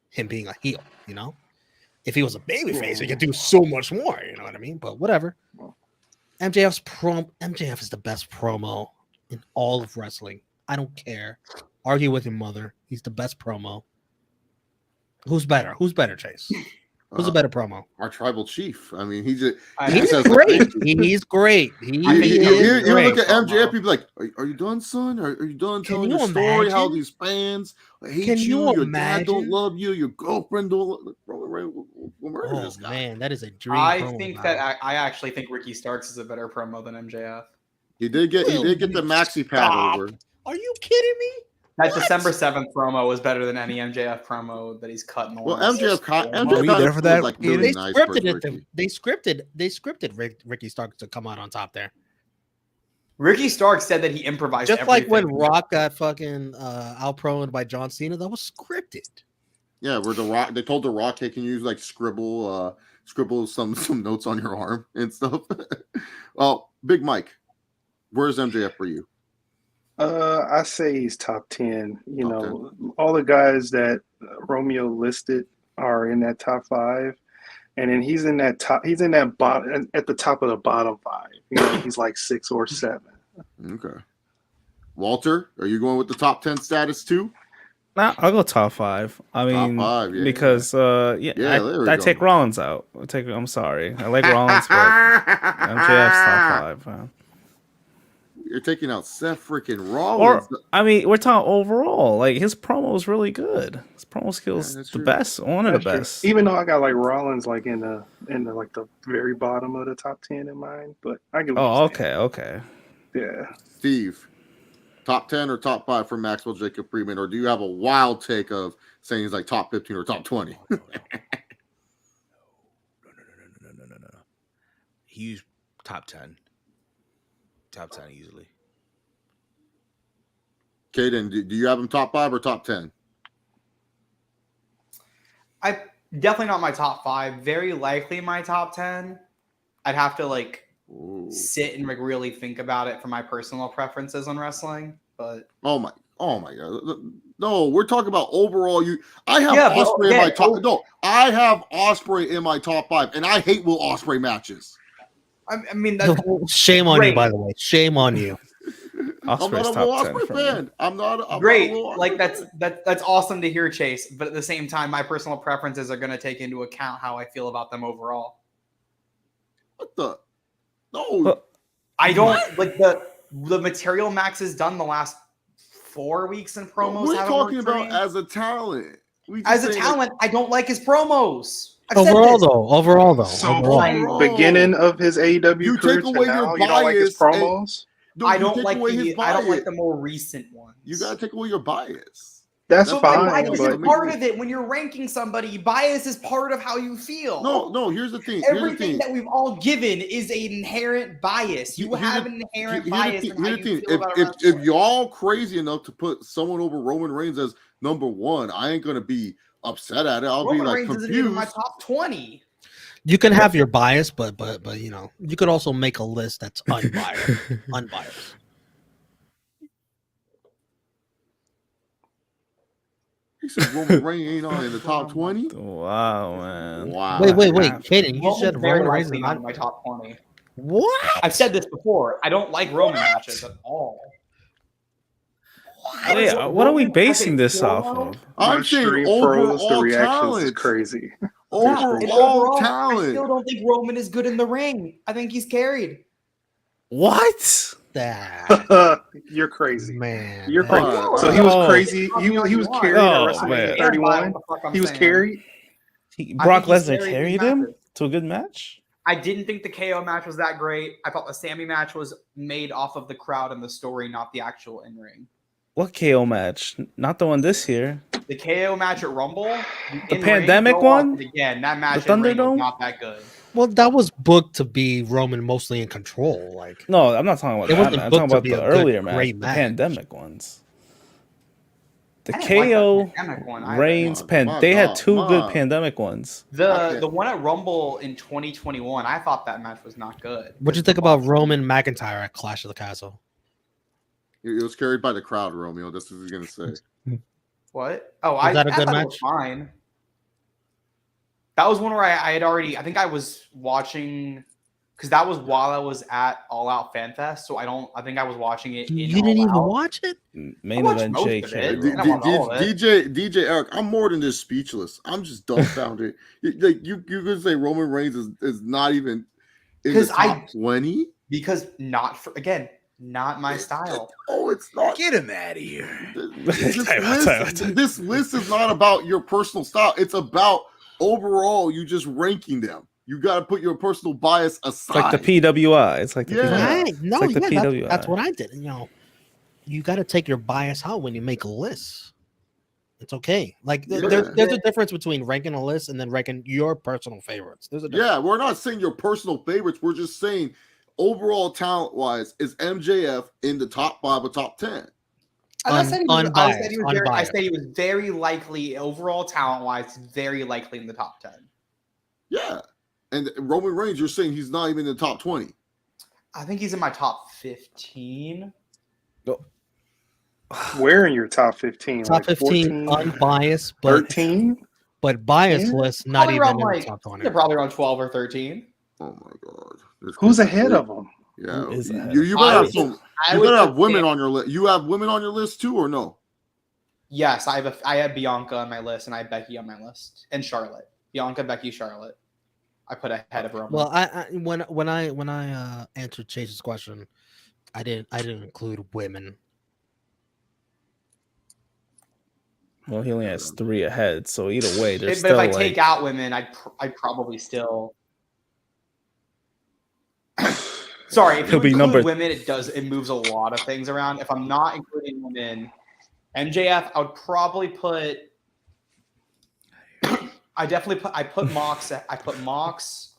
[SPEAKER 5] him being a heel. You know, if he was a babyface, he could do so much more. You know what I mean? But whatever. MJF is the best promo in all of wrestling. I don't care. Argue with your mother. He's the best promo. Who's better? Who's better, Chase? Who's a better promo?
[SPEAKER 2] Our tribal chief. I mean,
[SPEAKER 5] he's great. He's great. You
[SPEAKER 2] look at MJF, people like, are you done, son? Are you done telling your story? How these fans hate you? Your dad don't love you. Your girlfriend don't love you.
[SPEAKER 5] Oh man, that is a dream.
[SPEAKER 4] I actually think Ricky Starks is a better promo than MJF.
[SPEAKER 2] He did get the maxi pad over.
[SPEAKER 5] Are you kidding me?
[SPEAKER 4] That December 7th promo was better than any MJF promo that he's cut in the last.
[SPEAKER 2] MJF
[SPEAKER 8] were you there for that?
[SPEAKER 2] Like really
[SPEAKER 5] They scripted Ricky Starks to come out on top there.
[SPEAKER 4] Ricky Starks said that he improvised
[SPEAKER 5] just
[SPEAKER 4] everything.
[SPEAKER 5] like when Rock got fucking outproed by John Cena. That was scripted.
[SPEAKER 2] Yeah, where they told the Rock, hey, can you like scribble some notes on your arm and stuff. Well, Big Mike, where's MJF for you?
[SPEAKER 7] I say he's top 10. You know, all the guys that Romeo listed are in that top 5, and then he's in that bottom, at the top of the bottom 5. You know, he's like 6 or 7.
[SPEAKER 2] Okay. Walter, are you going with the top 10 status too?
[SPEAKER 10] Nah, I'll go top 5. I mean, top 5, because I take Rollins out. I'm sorry, I like Rollins, but MJF's top 5.
[SPEAKER 2] You're taking out Seth freaking Rollins.
[SPEAKER 10] Or I mean, we're talking overall. Like his promo is really good. His promo skills
[SPEAKER 2] that's
[SPEAKER 10] the
[SPEAKER 2] true.
[SPEAKER 10] best, one of the
[SPEAKER 7] That's true.
[SPEAKER 10] best.
[SPEAKER 7] Even though I got like Rollins like in the like the very bottom of the top 10 in mind, but I get what
[SPEAKER 10] Oh,
[SPEAKER 7] you're
[SPEAKER 10] okay,
[SPEAKER 7] saying.
[SPEAKER 10] okay.
[SPEAKER 7] Yeah.
[SPEAKER 2] Steve, top 10 or top 5 for Maxwell Jacob Friedman, or do you have a wild take of saying he's like top 15 or top 20?
[SPEAKER 8] No. He's top 10. Top 10 easily.
[SPEAKER 2] Kaden, do you have him top 5 or top 10?
[SPEAKER 4] I definitely not my top 5. Very likely my top 10. I'd have to like sit and like really think about it for my personal preferences on wrestling. But
[SPEAKER 2] oh my god, no, we're talking about overall. I have
[SPEAKER 4] Yeah,
[SPEAKER 2] Ospreay in my top. No, I have Ospreay in my top 5, and I hate Will Ospreay matches.
[SPEAKER 4] I mean, that's
[SPEAKER 5] Shame on you,
[SPEAKER 4] great.
[SPEAKER 5] by the way. Shame on you.
[SPEAKER 2] I'm not a Will Ospreay fan. I'm not a
[SPEAKER 4] great.
[SPEAKER 2] Will Ospreay
[SPEAKER 4] Like
[SPEAKER 2] fan.
[SPEAKER 4] that's awesome to hear, Chase. But at the same time, my personal preferences are going to take into account how I feel about them overall.
[SPEAKER 2] What the? No,
[SPEAKER 4] I don't like the material Max has done the last 4 weeks in promos.
[SPEAKER 2] we're
[SPEAKER 4] haven't
[SPEAKER 2] talking
[SPEAKER 4] worked for
[SPEAKER 2] about
[SPEAKER 4] me.
[SPEAKER 2] as a talent.
[SPEAKER 4] As a talent, I don't like his promos.
[SPEAKER 5] Overall, though.
[SPEAKER 7] So
[SPEAKER 2] overall.
[SPEAKER 7] beginning of his AEW
[SPEAKER 2] You
[SPEAKER 7] career
[SPEAKER 2] take away
[SPEAKER 7] to
[SPEAKER 2] your
[SPEAKER 7] now, you don't like his
[SPEAKER 2] bias and-
[SPEAKER 7] promos?
[SPEAKER 2] No,
[SPEAKER 4] I
[SPEAKER 2] you
[SPEAKER 4] don't
[SPEAKER 2] take
[SPEAKER 4] like
[SPEAKER 2] away his
[SPEAKER 4] I don't like
[SPEAKER 2] bias.
[SPEAKER 4] the more recent ones.
[SPEAKER 2] You gotta take away your bias.
[SPEAKER 7] That's
[SPEAKER 4] But
[SPEAKER 7] fine,
[SPEAKER 4] bias is
[SPEAKER 7] but
[SPEAKER 4] part of it. When you're ranking somebody, bias is part of how you feel.
[SPEAKER 2] No. Here's the thing.
[SPEAKER 4] Everything that we've all given is an inherent bias. You have an inherent bias in how you feel about a wrestler.
[SPEAKER 2] If y'all crazy enough to put someone over Roman Reigns as number 1, I ain't gonna be upset at it. I'll
[SPEAKER 4] Roman
[SPEAKER 2] be like
[SPEAKER 4] Reigns
[SPEAKER 2] confused.
[SPEAKER 4] isn't even my top 20.
[SPEAKER 5] You can have your bias, but you know, you could also make a list that's unbiased. Unbiased.
[SPEAKER 2] He said Roman Reigns ain't on in the top 20.
[SPEAKER 10] Wow, man.
[SPEAKER 2] Wow.
[SPEAKER 5] Wait, Kaden, you said
[SPEAKER 4] very
[SPEAKER 5] Roman Reigns
[SPEAKER 4] likely
[SPEAKER 5] is
[SPEAKER 4] not
[SPEAKER 5] not
[SPEAKER 4] in my top 20.
[SPEAKER 5] What?
[SPEAKER 4] I've said this before. I don't like Roman matches at all.
[SPEAKER 10] Wait, what are we basing this off of?
[SPEAKER 2] I'm saying
[SPEAKER 7] Stream pros, the
[SPEAKER 2] overall
[SPEAKER 7] reactions is
[SPEAKER 2] talent.
[SPEAKER 7] crazy.
[SPEAKER 2] Overall
[SPEAKER 4] I
[SPEAKER 2] talent.
[SPEAKER 4] still don't think Roman is good in the ring. I think he's carried.
[SPEAKER 10] What?
[SPEAKER 5] That
[SPEAKER 7] You're crazy.
[SPEAKER 5] man.
[SPEAKER 7] You're crazy. So he was crazy. He was carried at WrestleMania 31. He was carried.
[SPEAKER 10] Brock
[SPEAKER 4] he's
[SPEAKER 10] Lesnar
[SPEAKER 4] carried
[SPEAKER 10] carried
[SPEAKER 4] these
[SPEAKER 10] him
[SPEAKER 4] matches.
[SPEAKER 10] to a good match.
[SPEAKER 4] I didn't think the KO match was that great. I thought the Sammy match was made off of the crowd and the story, not the actual in-ring.
[SPEAKER 10] What KO match? Not the one this year.
[SPEAKER 4] The KO match at Rumble,
[SPEAKER 10] The pandemic one?
[SPEAKER 4] Again, that match
[SPEAKER 10] The
[SPEAKER 4] in ring was
[SPEAKER 10] Thunderdome?
[SPEAKER 4] not that good.
[SPEAKER 5] Well, that was booked to be Roman mostly in control. Like
[SPEAKER 10] No, I'm not talking about
[SPEAKER 5] It
[SPEAKER 10] that.
[SPEAKER 5] wasn't
[SPEAKER 10] Man. I'm
[SPEAKER 5] booked
[SPEAKER 10] talking
[SPEAKER 5] to
[SPEAKER 10] about
[SPEAKER 5] be
[SPEAKER 10] the
[SPEAKER 5] a good,
[SPEAKER 10] earlier match,
[SPEAKER 5] great
[SPEAKER 10] the
[SPEAKER 5] match.
[SPEAKER 10] pandemic ones. The
[SPEAKER 4] I didn't like that
[SPEAKER 10] KO
[SPEAKER 4] pandemic one either.
[SPEAKER 10] Reigns
[SPEAKER 2] My
[SPEAKER 10] they had
[SPEAKER 2] God,
[SPEAKER 10] two
[SPEAKER 2] my-
[SPEAKER 10] good pandemic ones.
[SPEAKER 4] The one at Rumble in 2021, I thought that match was not good.
[SPEAKER 5] what'd you think about Roman McIntyre at Clash of the Castle?
[SPEAKER 2] It was carried by the crowd, Romeo. That's what he's gonna say.
[SPEAKER 4] What? Oh,
[SPEAKER 5] Was that a good
[SPEAKER 4] thought it
[SPEAKER 5] match?
[SPEAKER 4] was fine. That was one where I had already. I think I was watching because that was while I was at All Out Fan Fest. So I think I was watching it.
[SPEAKER 5] You didn't even
[SPEAKER 4] Out.
[SPEAKER 5] watch it?
[SPEAKER 10] Main
[SPEAKER 4] watched
[SPEAKER 10] event
[SPEAKER 4] most
[SPEAKER 10] Jay
[SPEAKER 4] of it.
[SPEAKER 10] carried
[SPEAKER 4] D-
[SPEAKER 10] Roman.
[SPEAKER 4] I don't want all of it.
[SPEAKER 2] DJ Eric, I'm more than just speechless. I'm just dumbfounded. Like you could say Roman Reigns is not even in the
[SPEAKER 4] 'Cause
[SPEAKER 2] top 20.
[SPEAKER 4] Because not my style.
[SPEAKER 2] Oh, it's not.
[SPEAKER 8] Get him out of here.
[SPEAKER 2] This list is not about your personal style. It's about overall you just ranking them. You got to put your personal bias aside.
[SPEAKER 10] It's like the PWI. It's like the
[SPEAKER 2] Yeah.
[SPEAKER 10] PWI.
[SPEAKER 5] Right. No,
[SPEAKER 10] like the
[SPEAKER 5] yeah,
[SPEAKER 10] PWI.
[SPEAKER 5] that's what I did. You know, you got to take your bias out when you make a list. It's okay. Like there's a difference between ranking a list and then ranking your personal favorites. There's a difference.
[SPEAKER 2] Yeah, we're not saying your personal favorites. We're just saying overall talent wise, is MJF in the top 5 or top 10?
[SPEAKER 4] I said
[SPEAKER 5] Unbiased.
[SPEAKER 4] he was very likely overall talent wise, very likely in the top 10.
[SPEAKER 2] Yeah. And Roman Reigns, you're saying he's not even in the top 20.
[SPEAKER 4] I think he's in my top 15.
[SPEAKER 7] Where in your top 15?
[SPEAKER 5] Top 15 unbiased, but
[SPEAKER 7] 13?
[SPEAKER 5] but bias
[SPEAKER 7] Yeah.
[SPEAKER 5] list not
[SPEAKER 4] Probably
[SPEAKER 5] even
[SPEAKER 4] around
[SPEAKER 5] in the top 20.
[SPEAKER 4] they're probably around 12 or 13.
[SPEAKER 2] Oh my God.
[SPEAKER 7] Who's ahead of him?
[SPEAKER 2] Yeah.
[SPEAKER 10] Who is ahead?
[SPEAKER 2] You
[SPEAKER 4] I
[SPEAKER 2] better
[SPEAKER 4] would-
[SPEAKER 2] have women on your list. You have women on your list too, or no?
[SPEAKER 4] Yes, I have Bianca on my list and I have Becky on my list and Charlotte. Bianca, Becky, Charlotte. I put ahead of Roman.
[SPEAKER 5] Well, I when I answered Chase's question, I didn't include women.
[SPEAKER 10] Well, he only has 3 ahead, so either way, there's
[SPEAKER 4] But if
[SPEAKER 10] still
[SPEAKER 4] I
[SPEAKER 10] like
[SPEAKER 4] take out women, I'd probably still. Sorry, if you
[SPEAKER 10] He'll be
[SPEAKER 4] include
[SPEAKER 10] number-
[SPEAKER 4] women, it moves a lot of things around. If I'm not including women, MJF, I would probably put. I put Mox. I put Mox,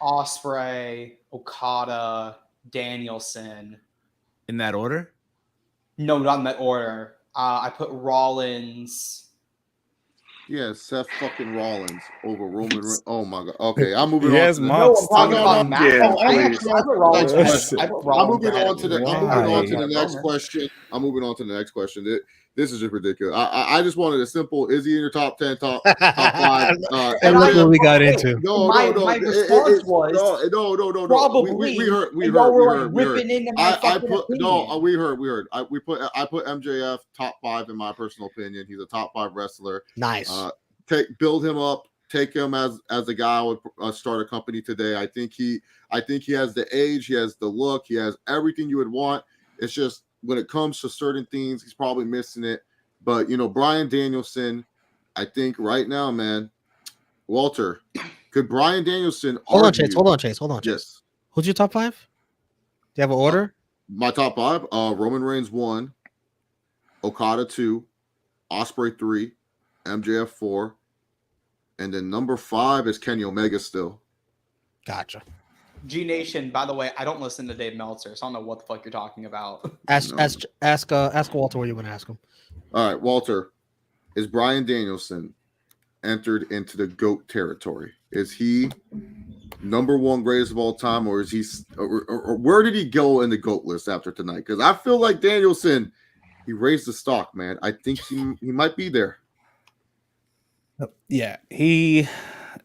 [SPEAKER 4] Osprey, Okada, Danielson.
[SPEAKER 8] In that order?
[SPEAKER 4] No, not in that order. I put Rollins.
[SPEAKER 2] Yeah, Seth fucking Rollins over Roman Reigns. Oh my god. Okay, I'm moving
[SPEAKER 10] Yes,
[SPEAKER 2] on.
[SPEAKER 10] Mox.
[SPEAKER 4] I'm talking about match.
[SPEAKER 7] Yeah,
[SPEAKER 2] please.
[SPEAKER 4] I put Rollins
[SPEAKER 2] Next
[SPEAKER 4] ahead. I put
[SPEAKER 2] I'm
[SPEAKER 4] Rollins
[SPEAKER 2] moving
[SPEAKER 4] ahead
[SPEAKER 2] on
[SPEAKER 4] of
[SPEAKER 2] to the
[SPEAKER 10] Why?
[SPEAKER 2] next question. I'm moving on to the next question. This is just ridiculous. I just wanted a simple. Is he in your top 10, top 5?
[SPEAKER 5] And look what we got into.
[SPEAKER 4] My response was
[SPEAKER 2] No.
[SPEAKER 4] probably.
[SPEAKER 2] We heard.
[SPEAKER 4] Ripping into my fucking opinion.
[SPEAKER 2] We heard. I put MJF top 5 in my personal opinion. He's a top 5 wrestler.
[SPEAKER 5] Nice.
[SPEAKER 2] Build him up. Take him as a guy who would start a company today. I think he has the age, he has the look, he has everything you would want. It's just when it comes to certain things, he's probably missing it. But Bryan Danielson, I think right now, man, Walter, could Bryan Danielson
[SPEAKER 5] Hold on,
[SPEAKER 2] argue?
[SPEAKER 5] Chase.
[SPEAKER 2] Yes.
[SPEAKER 5] Who's your top 5? Do you have an order?
[SPEAKER 2] My top 5: Roman Reigns 1, Okada 2, Ospreay 3, MJF 4. And then number 5 is Kenny Omega still.
[SPEAKER 5] Gotcha.
[SPEAKER 4] G Nation, by the way, I don't listen to Dave Meltzer, so I don't know what the fuck you're talking about.
[SPEAKER 5] Ask Walter what you want to ask him.
[SPEAKER 2] All right, Walter, is Bryan Danielson entered into the GOAT territory? Is he number 1 greatest of all time, or is he? Or where did he go in the GOAT list after tonight? Because I feel like Danielson, he raised the stock, man. I think he might be there.
[SPEAKER 10] Yeah, he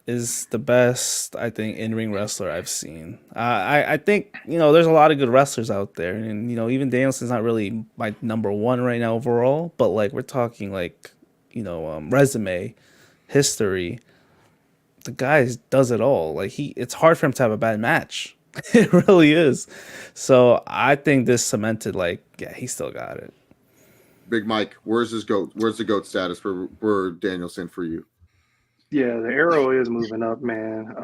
[SPEAKER 10] is the best, I think, in-ring wrestler I've seen. I think, there's a lot of good wrestlers out there. And, even Danielson's not really my number 1 right now overall. But, we're talking, resume, history. The guy does it all. It's hard for him to have a bad match. It really is. So, I think this cemented, he still got it.
[SPEAKER 2] Big Mike, where's his GOAT? Where's the GOAT status for Danielson for you?
[SPEAKER 7] Yeah, the arrow is moving up, man.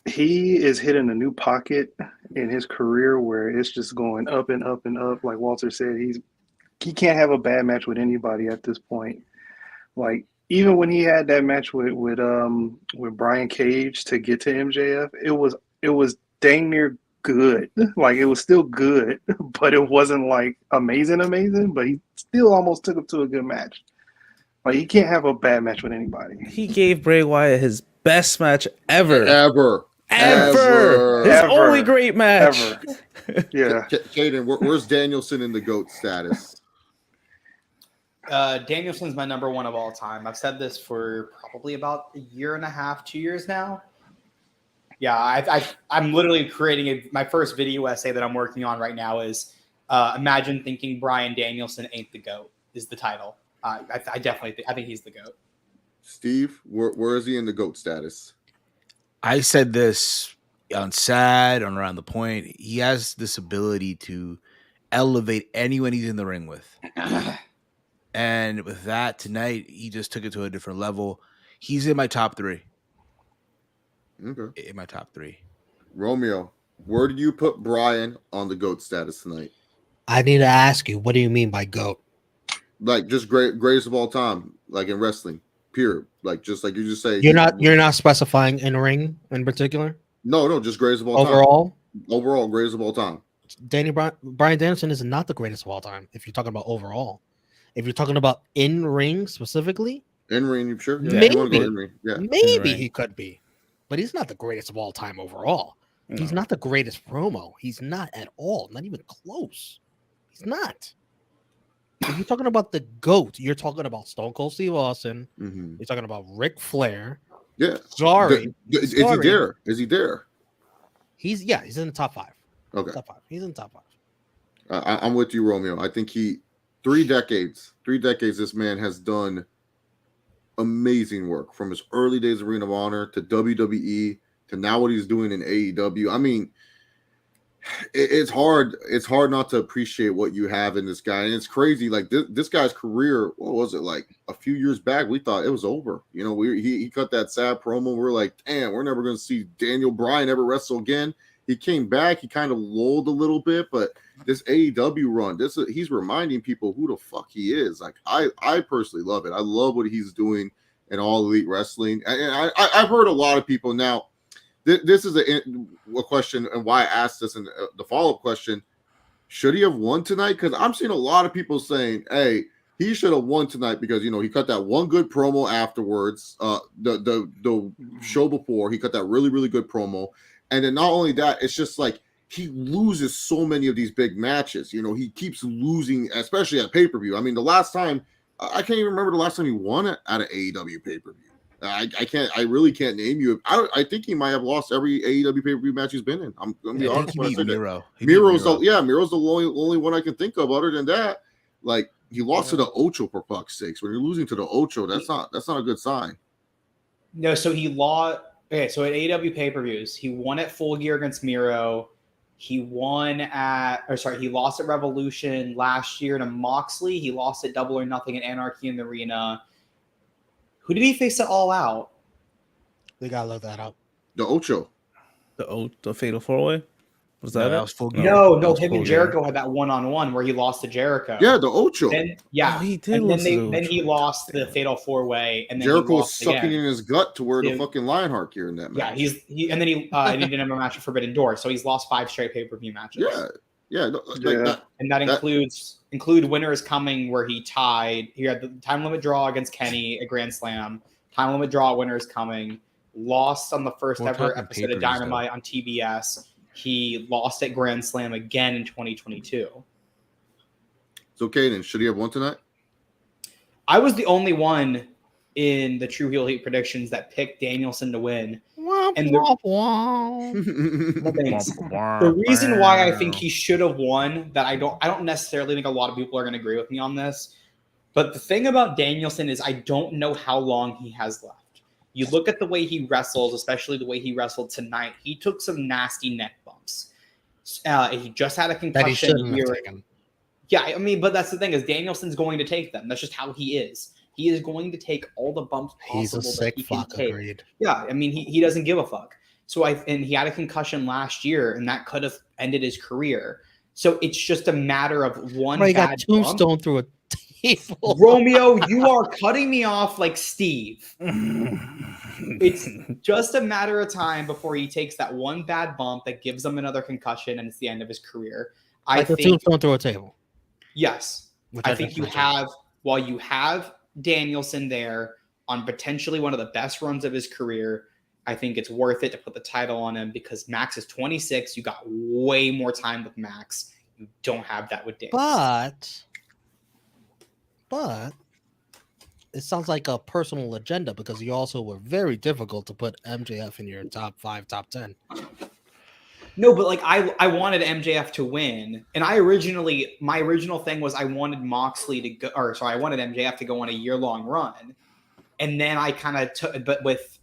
[SPEAKER 7] He is hitting a new pocket in his career where it's just going up and up and up. Like Walter said, he can't have a bad match with anybody at this point. Even when he had that match with Brian Cage to get to MJF, it was dang near good. It was still good, but it wasn't amazing, but he still almost took him to a good match. He can't have a bad match with anybody.
[SPEAKER 10] He gave Bray Wyatt his best match ever.
[SPEAKER 2] Ever.
[SPEAKER 10] His only great match.
[SPEAKER 7] Ever. Yeah.
[SPEAKER 2] Caden, where's Danielson in the GOAT status?
[SPEAKER 4] Danielson's my number 1 of all time. I've said this for probably about 1.5 years, 2 years now. Yeah, I'm literally creating my first video essay that I'm working on right now is Imagine Thinking Bryan Danielson Ain't the GOAT is the title. I definitely think he's the GOAT.
[SPEAKER 2] Steve, where is he in the GOAT status?
[SPEAKER 8] I said this on SAD, on Around the Point. He has this ability to elevate anyone he's in the ring with. And with that, tonight, he just took it to a different level. He's in my top 3.
[SPEAKER 2] Okay.
[SPEAKER 8] In my top 3.
[SPEAKER 2] Romeo, where did you put Bryan on the GOAT status tonight?
[SPEAKER 5] I need to ask you, what do you mean by GOAT?
[SPEAKER 2] Just greatest of all time, in wrestling, period. Just like you just say.
[SPEAKER 5] You're not specifying in ring in particular?
[SPEAKER 2] No, just greatest of all
[SPEAKER 5] overall?
[SPEAKER 2] time. Overall, greatest of all time.
[SPEAKER 5] Bryan Danielson is not the greatest of all time if you're talking about overall. If you're talking about in ring specifically,
[SPEAKER 2] in ring, sure. Yeah,
[SPEAKER 5] maybe he could be, but he's not the greatest of all time overall. No. He's not the greatest promo. He's not at all, not even close. He's not. If you're talking about the GOAT, you're talking about Stone Cold Steve Austin. Mm-hmm. You're talking about Ric Flair.
[SPEAKER 2] Yeah.
[SPEAKER 5] Sorry.
[SPEAKER 2] Is he there?
[SPEAKER 5] He's in the top 5.
[SPEAKER 2] Okay.
[SPEAKER 5] Top 5. He's in the top
[SPEAKER 2] 5. I'm with you, Romeo. I think 3 decades, this man has done amazing work from his early days of Ring of Honor to WWE to now what he's doing in AEW. I mean, it's hard. It's hard not to appreciate what you have in this guy, and it's crazy. Like this guy's career, what was it like? A few years back, we thought it was over. You know, he cut that sad promo. We're like, damn, we're never going to see Daniel Bryan ever wrestle again. He came back. He kind of lulled a little bit, but this AEW run, he's reminding people who the fuck he is. Like I personally love it. I love what he's doing in All Elite Wrestling, and I've heard a lot of people now. This is a question, and why I asked this, and the follow-up question: should he have won tonight? Because I'm seeing a lot of people saying, "Hey, he should have won tonight because he cut that one good promo afterwards. The show before he cut that really really good promo, and then not only that, it's just like he loses so many of these big matches. He keeps losing, especially at pay-per-view. I mean, the last time I can't even remember the last time he won at an AEW pay-per-view. I really can't name you. I think he might have lost every AEW pay-per-view match he's been in. I'm gonna be honest.
[SPEAKER 8] He beat Miro.
[SPEAKER 2] Miro's the only one I can think of. Other than that, like he lost to the Ocho for fuck's sakes. When you're losing to the Ocho, that's not a good sign.
[SPEAKER 4] No, so he lost. Okay, so at AEW pay-per-views, he won at Full Gear against Miro. He lost at Revolution last year to Moxley. He lost at Double or Nothing at Anarchy in the Arena. Who did he face at All Out?
[SPEAKER 5] We gotta look that up.
[SPEAKER 2] The Ocho.
[SPEAKER 10] The Fatal 4-Way? Was that
[SPEAKER 8] No,
[SPEAKER 10] it?
[SPEAKER 8] that was Full Gear.
[SPEAKER 4] No,
[SPEAKER 8] That was
[SPEAKER 4] him
[SPEAKER 8] Full
[SPEAKER 4] and
[SPEAKER 8] Gear.
[SPEAKER 4] Jericho had that one-on-one where he lost to Jericho.
[SPEAKER 2] Yeah, the Ocho.
[SPEAKER 4] Then,
[SPEAKER 10] Oh, he did
[SPEAKER 4] and
[SPEAKER 10] lose to
[SPEAKER 4] then,
[SPEAKER 10] the
[SPEAKER 4] then he
[SPEAKER 10] Ocho.
[SPEAKER 4] lost the Fatal 4-Way, and then
[SPEAKER 2] Jericho
[SPEAKER 4] he
[SPEAKER 2] was
[SPEAKER 4] lost
[SPEAKER 2] sucking
[SPEAKER 4] again.
[SPEAKER 2] in his gut to wear the
[SPEAKER 4] Dude.
[SPEAKER 2] fucking Lionheart gear in that match.
[SPEAKER 4] Yeah, and then he didn't have a match at Forbidden Door, so he's lost 5 straight pay-per-view matches.
[SPEAKER 2] Yeah.
[SPEAKER 4] And that include winners coming where he tied. He had the time limit draw against Kenny at Grand Slam. Time limit draw winners coming. Lost on the first
[SPEAKER 8] We're
[SPEAKER 4] ever
[SPEAKER 8] talking
[SPEAKER 4] episode of
[SPEAKER 8] pay-per-views,
[SPEAKER 4] Dynamite on TBS. He lost at Grand Slam again in 2022.
[SPEAKER 2] So, Kaden, should he have won tonight?
[SPEAKER 4] I was the only one in the True Heel Heat predictions that picked Danielson to win. And the reason why I think he should have won, that I don't necessarily think a lot of people are going to agree with me on this, but the thing about Danielson is I don't know how long he has left. You look at the way he wrestles, especially the way he wrestled tonight. He took some nasty neck bumps. He just had a concussion.
[SPEAKER 5] That he shouldn't have taken.
[SPEAKER 4] Yeah, I mean, but that's the thing is Danielson's going to take them. That's just how he is. He is going to take all the bumps possible.
[SPEAKER 5] He's a sick
[SPEAKER 4] that he can
[SPEAKER 5] fuck.
[SPEAKER 4] take.
[SPEAKER 5] Agreed.
[SPEAKER 4] Yeah, I mean, he doesn't give a fuck. And he had a concussion last year, and that could have ended his career. So it's just a matter of one.
[SPEAKER 5] Bro, he got
[SPEAKER 4] bad
[SPEAKER 5] tombstone
[SPEAKER 4] bump.
[SPEAKER 5] through a table.
[SPEAKER 4] Romeo, you are cutting me off like Steve. It's just a matter of time before he takes that one bad bump that gives him another concussion, and it's the end of his career.
[SPEAKER 5] Like a tombstone through a table.
[SPEAKER 4] Yes. I think you have, while you have Danielson there on potentially one of the best runs of his career, I think it's worth it to put the title on him because Max is 26. You got way more time with Max. You don't have that with Danielson.
[SPEAKER 5] But it sounds like a personal agenda because you also were very difficult to put MJF in your top 5, top 10.
[SPEAKER 4] No, but like I wanted MJF to win, and my original thing was I wanted Moxley to go, I wanted MJF to go on a year-long run, and then I kind of took, but with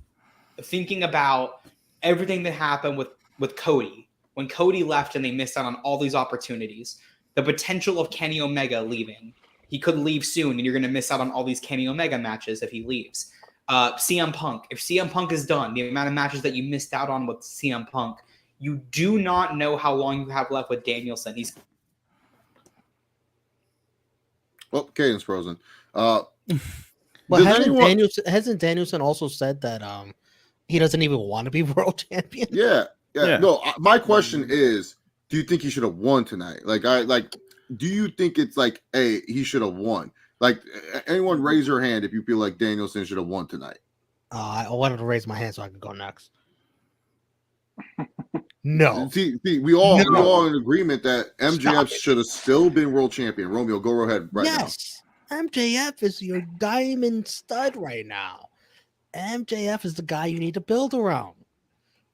[SPEAKER 4] thinking about everything that happened with Cody, when Cody left and they missed out on all these opportunities, the potential of Kenny Omega leaving, he could leave soon, and you're going to miss out on all these Kenny Omega matches if he leaves. CM Punk, if CM Punk is done, the amount of matches that you missed out on with CM Punk. You do not know how long you have left with Danielson.
[SPEAKER 2] Caden's frozen.
[SPEAKER 5] But hasn't Danielson also said that he doesn't even want to be world champion?
[SPEAKER 2] Yeah. No, my question is, do you think he should have won tonight? Do you think it's like, hey, he should have won? Like, anyone raise your hand if you feel like Danielson should have won tonight?
[SPEAKER 5] I wanted to raise my hand so I could go next. No.
[SPEAKER 2] See, we all in agreement that MJF should have still been world champion. Romeo, go ahead now.
[SPEAKER 5] Yes. MJF is your diamond stud right now. MJF is the guy you need to build around.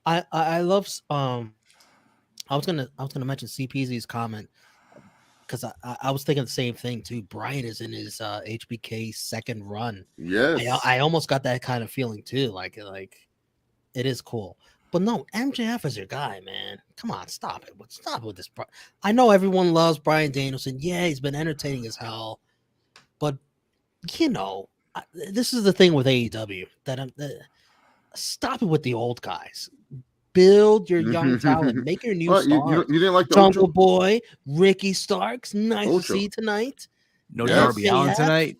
[SPEAKER 5] I love I was gonna mention CPZ's comment because I was thinking the same thing too. Brian is in his HBK second run.
[SPEAKER 2] Yes.
[SPEAKER 5] I almost got that kind of feeling too. Like it is cool. But no, MJF is your guy, man. Come on, stop it. Stop with this. I know everyone loves Bryan Danielson. Yeah, he's been entertaining as hell. But, this is the thing with AEW. Stop it with the old guys. Build your young talent. Make your new stars.
[SPEAKER 2] You didn't like the
[SPEAKER 5] Jungle
[SPEAKER 2] Ocho?
[SPEAKER 5] Boy, Ricky Starks. Nice to see tonight.
[SPEAKER 8] No
[SPEAKER 2] Yes.
[SPEAKER 8] Darby Allin tonight.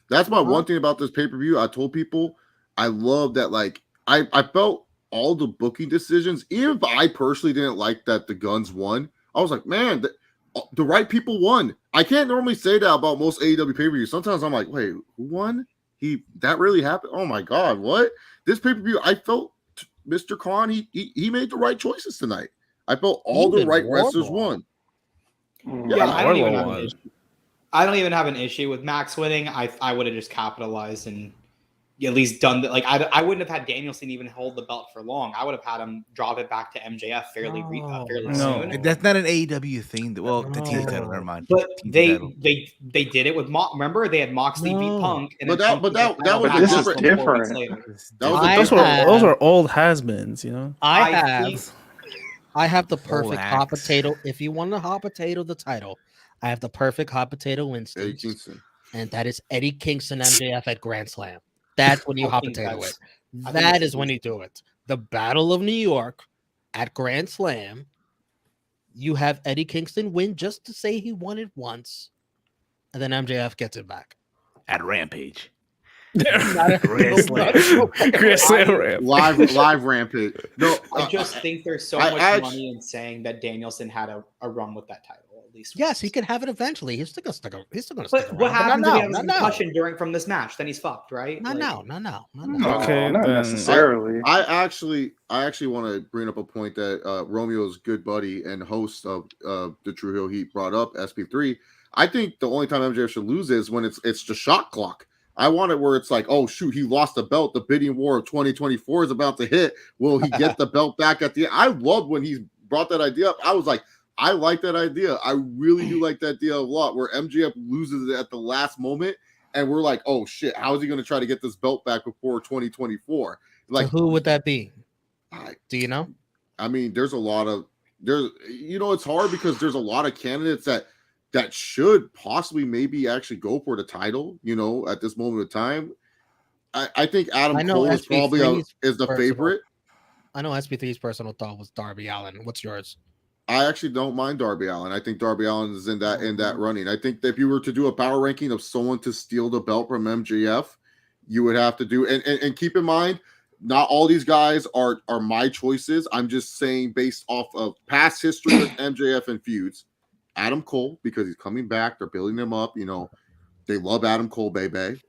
[SPEAKER 2] That's my one thing about this pay-per-view. I told people I love that, like, I felt all the booking decisions, even if I personally didn't like that the Guns won, I was like, man, the right people won. I can't normally say that about most AEW pay-per-views. Sometimes I'm like, wait, who won? That really happened? Oh my God, what? This pay-per-view, I felt Mr. Khan, he made the right choices tonight. I felt all the right wrestlers won.
[SPEAKER 4] Yeah, I don't even have an issue with Max winning. I would have just capitalized and at least done that. Like I wouldn't have had Danielson even hold the belt for long. I would have had him drop it back to MJF fairly soon.
[SPEAKER 8] That's not an AEW thing. Well, the TV title, never mind.
[SPEAKER 4] But they did it with Remember, they had Moxley beat Punk, and
[SPEAKER 2] that was
[SPEAKER 7] different.
[SPEAKER 10] Those are old has-beens, you know.
[SPEAKER 5] I have the perfect hot potato. If you want to hot potato the title, I have the perfect hot potato instance, and that is Eddie Kingston MJF at Grand Slam. That's when you hot potato it. That is when you do it. The Battle of New York at Grand Slam. You have Eddie Kingston win just to say he won it once, and then MJF gets it back
[SPEAKER 8] at Rampage.
[SPEAKER 2] Live Rampage. No,
[SPEAKER 4] I just think there's so much money in saying that Danielson had a run with that title. At least
[SPEAKER 5] yes, he could have it eventually. He's still gonna
[SPEAKER 4] But what happens if he has a concussion from this match? Then he's fucked, right?
[SPEAKER 5] No.
[SPEAKER 10] Okay,
[SPEAKER 7] not necessarily.
[SPEAKER 2] I actually want to bring up a point that Romeo's good buddy and host of the True Heel Heat brought up, SP3. I think the only time MJF should lose is when it's the shot clock. I want it where it's like, oh shoot, he lost the belt. The bidding war of 2024 is about to hit. Will he get the belt back at the end? I loved when he brought that idea up. I was like, I like that idea. I really do like that idea a lot, where MJF loses it at the last moment, and we're like, oh shit, how is he going to try to get this belt back before 2024? Like,
[SPEAKER 5] so who would that be? Do you know?
[SPEAKER 2] I mean, it's hard because there's a lot of candidates that should possibly maybe actually go for the title, at this moment of time. I think Adam Cole is probably is the favorite.
[SPEAKER 5] I know SP3's personal thought was Darby Allin. What's yours?
[SPEAKER 2] I actually don't mind Darby Allin. I think Darby Allin is in that running. I think that if you were to do a power ranking of someone to steal the belt from MJF, you would have to do and keep in mind, not all these guys are my choices. I'm just saying based off of past history with MJF and feuds. Adam Cole, because he's coming back, they're building him up. They love Adam Cole, baby.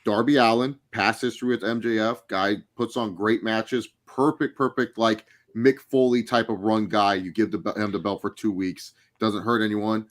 [SPEAKER 2] Darby Allin, past history with MJF, guy puts on great matches, perfect, like Mick Foley type of run guy. You give him the belt for 2 weeks, doesn't hurt anyone.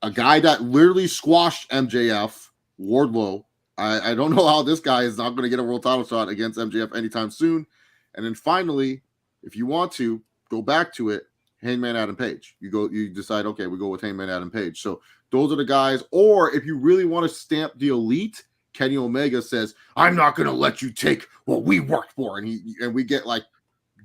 [SPEAKER 2] A guy that literally squashed MJF, Wardlow. I don't know how this guy is not going to get a world title shot against MJF anytime soon. And then finally, if you want to go back to it, Hangman Adam Page. You decide, okay, we go with Hangman Adam Page. So those are the guys. Or if you really want to stamp the elite, Kenny Omega says, I'm not going to let you take what we worked for. And we get like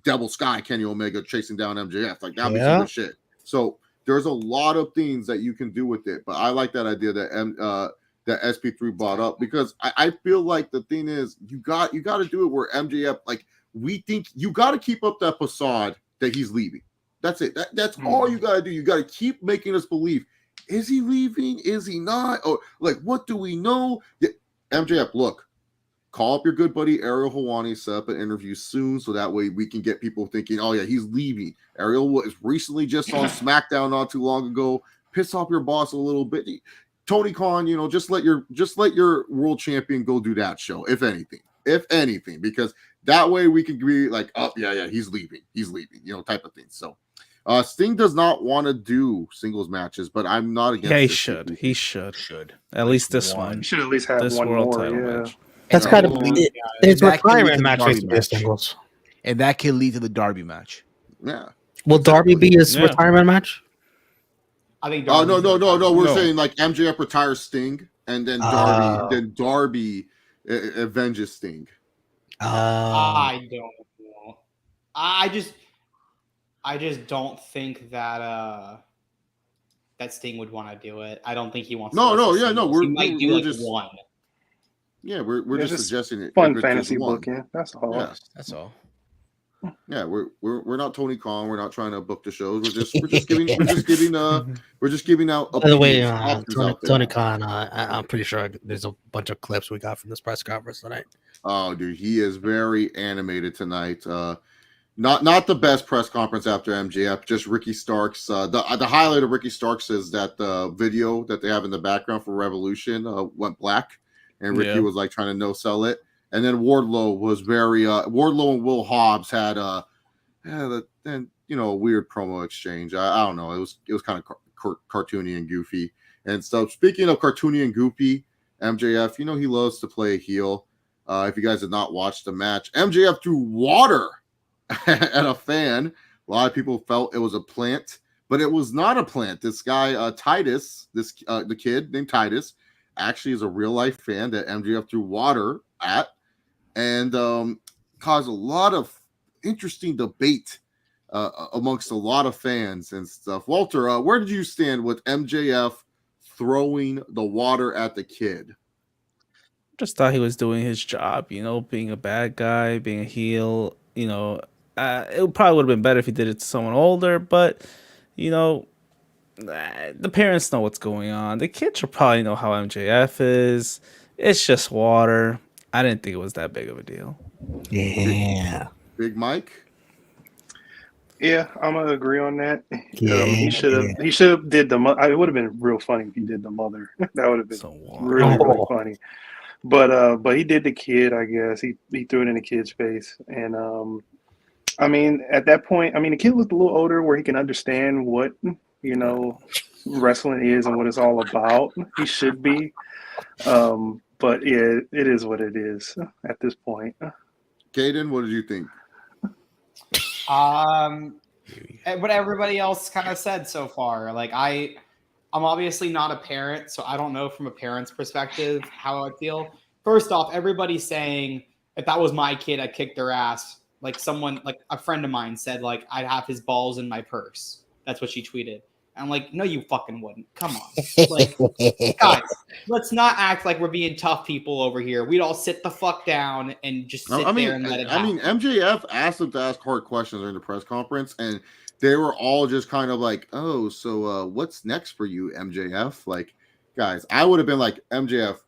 [SPEAKER 2] Devil Sky Kenny Omega chasing down MJF. Like that'd be some good shit. So there's a lot of things that you can do with it. But I like that idea that that SP3 brought up, because I feel like the thing is you got to do it where MJF, like, we think you got to keep up that facade that he's leaving. That's it. That's all you got to do. You got to keep making us believe, is he leaving? Is he not? Or like, what do we know? MJF, look, call up your good buddy Ariel Helwani, set up an interview soon, so that way we can get people thinking, oh yeah, he's leaving. Ariel was recently just on SmackDown not too long ago. Piss off your boss a little bit. Tony Khan, just let your world champion go do that show, if anything, because that way we can be like, oh yeah, he's leaving, type of thing. So Sting does not want to do singles matches, but I'm not against it.
[SPEAKER 10] He should. At least this one.
[SPEAKER 7] He should at least have
[SPEAKER 10] this
[SPEAKER 7] one
[SPEAKER 10] world
[SPEAKER 7] more,
[SPEAKER 10] title match.
[SPEAKER 5] That's got to be his retirement match needs to be a singles.
[SPEAKER 8] And that can lead to the Darby match.
[SPEAKER 2] Yeah.
[SPEAKER 5] Will Darby be his retirement match?
[SPEAKER 4] I think.
[SPEAKER 2] Oh no. We're saying like MJF retires Sting, and then Darby avenges Sting.
[SPEAKER 4] I don't know. I just don't think that that Sting would want to do it. I don't think he wants.
[SPEAKER 2] No,
[SPEAKER 4] to
[SPEAKER 2] no,
[SPEAKER 4] wrestle
[SPEAKER 2] yeah, no.
[SPEAKER 4] singles. He might do like
[SPEAKER 2] just
[SPEAKER 4] one.
[SPEAKER 2] Yeah, we're
[SPEAKER 7] Yeah,
[SPEAKER 2] just suggesting it.
[SPEAKER 7] Fun
[SPEAKER 2] if it's
[SPEAKER 7] fantasy
[SPEAKER 2] just one.
[SPEAKER 7] booking. That's all.
[SPEAKER 2] Yeah.
[SPEAKER 8] That's all.
[SPEAKER 2] Yeah, we're not Tony Khan. We're not trying to book the shows. We're just giving out.
[SPEAKER 5] By the way,
[SPEAKER 2] options out there.
[SPEAKER 5] Tony Khan, I'm pretty sure there's a bunch of clips we got from this press conference tonight.
[SPEAKER 2] Oh, dude, he is very animated tonight. Not the best press conference after MJF. Just Ricky Starks. The highlight of Ricky Starks is that the video that they have in the background for Revolution went black, and Ricky was like trying to no sell it. And then Wardlow was very Wardlow and Will Hobbs had a weird promo exchange. I don't know. It was kind of cartoony and goofy. And so speaking of cartoony and goofy, MJF, he loves to play a heel. If you guys have not watched the match, MJF threw water at a fan. A lot of people felt it was a plant, but it was not a plant. This guy Titus, the kid named Titus, actually is a real life fan that MJF threw water at, and caused a lot of interesting debate amongst a lot of fans and stuff. Walter, where did you stand with MJF throwing the water at the kid?
[SPEAKER 10] Just thought he was doing his job, being a bad guy, being a heel. It probably would have been better if he did it to someone older, but the parents know what's going on. The kids should probably know how MJF is. It's just water. I didn't think it was that big of a deal.
[SPEAKER 5] Yeah.
[SPEAKER 2] Big Mike?
[SPEAKER 7] Yeah, I'm gonna agree on that.
[SPEAKER 5] Yeah.
[SPEAKER 7] He should have did the mother. It would have been real funny if he did the mother. That would have been really funny. But he did the kid. I guess he threw it in the kid's face, and I mean, at that point, the kid was a little older where he can understand what wrestling is and what it's all about. He should be. But yeah, it is what it is at this point.
[SPEAKER 2] Caden, what did you think?
[SPEAKER 4] What everybody else kind of said so far. Like I'm obviously not a parent, so I don't know from a parent's perspective how I feel. First off, everybody's saying if that was my kid, I'd kick their ass. Like a friend of mine said, like I'd have his balls in my purse. That's what she tweeted. I'm like, no, you fucking wouldn't. Come on. Like, guys, let's not act like we're being tough people over here. We'd all sit the fuck down and just sit there and let it happen.
[SPEAKER 2] MJF asked them to ask hard questions during the press conference, and they were all just kind of like, oh, so what's next for you, MJF? Like, guys, I would have been like, MJF,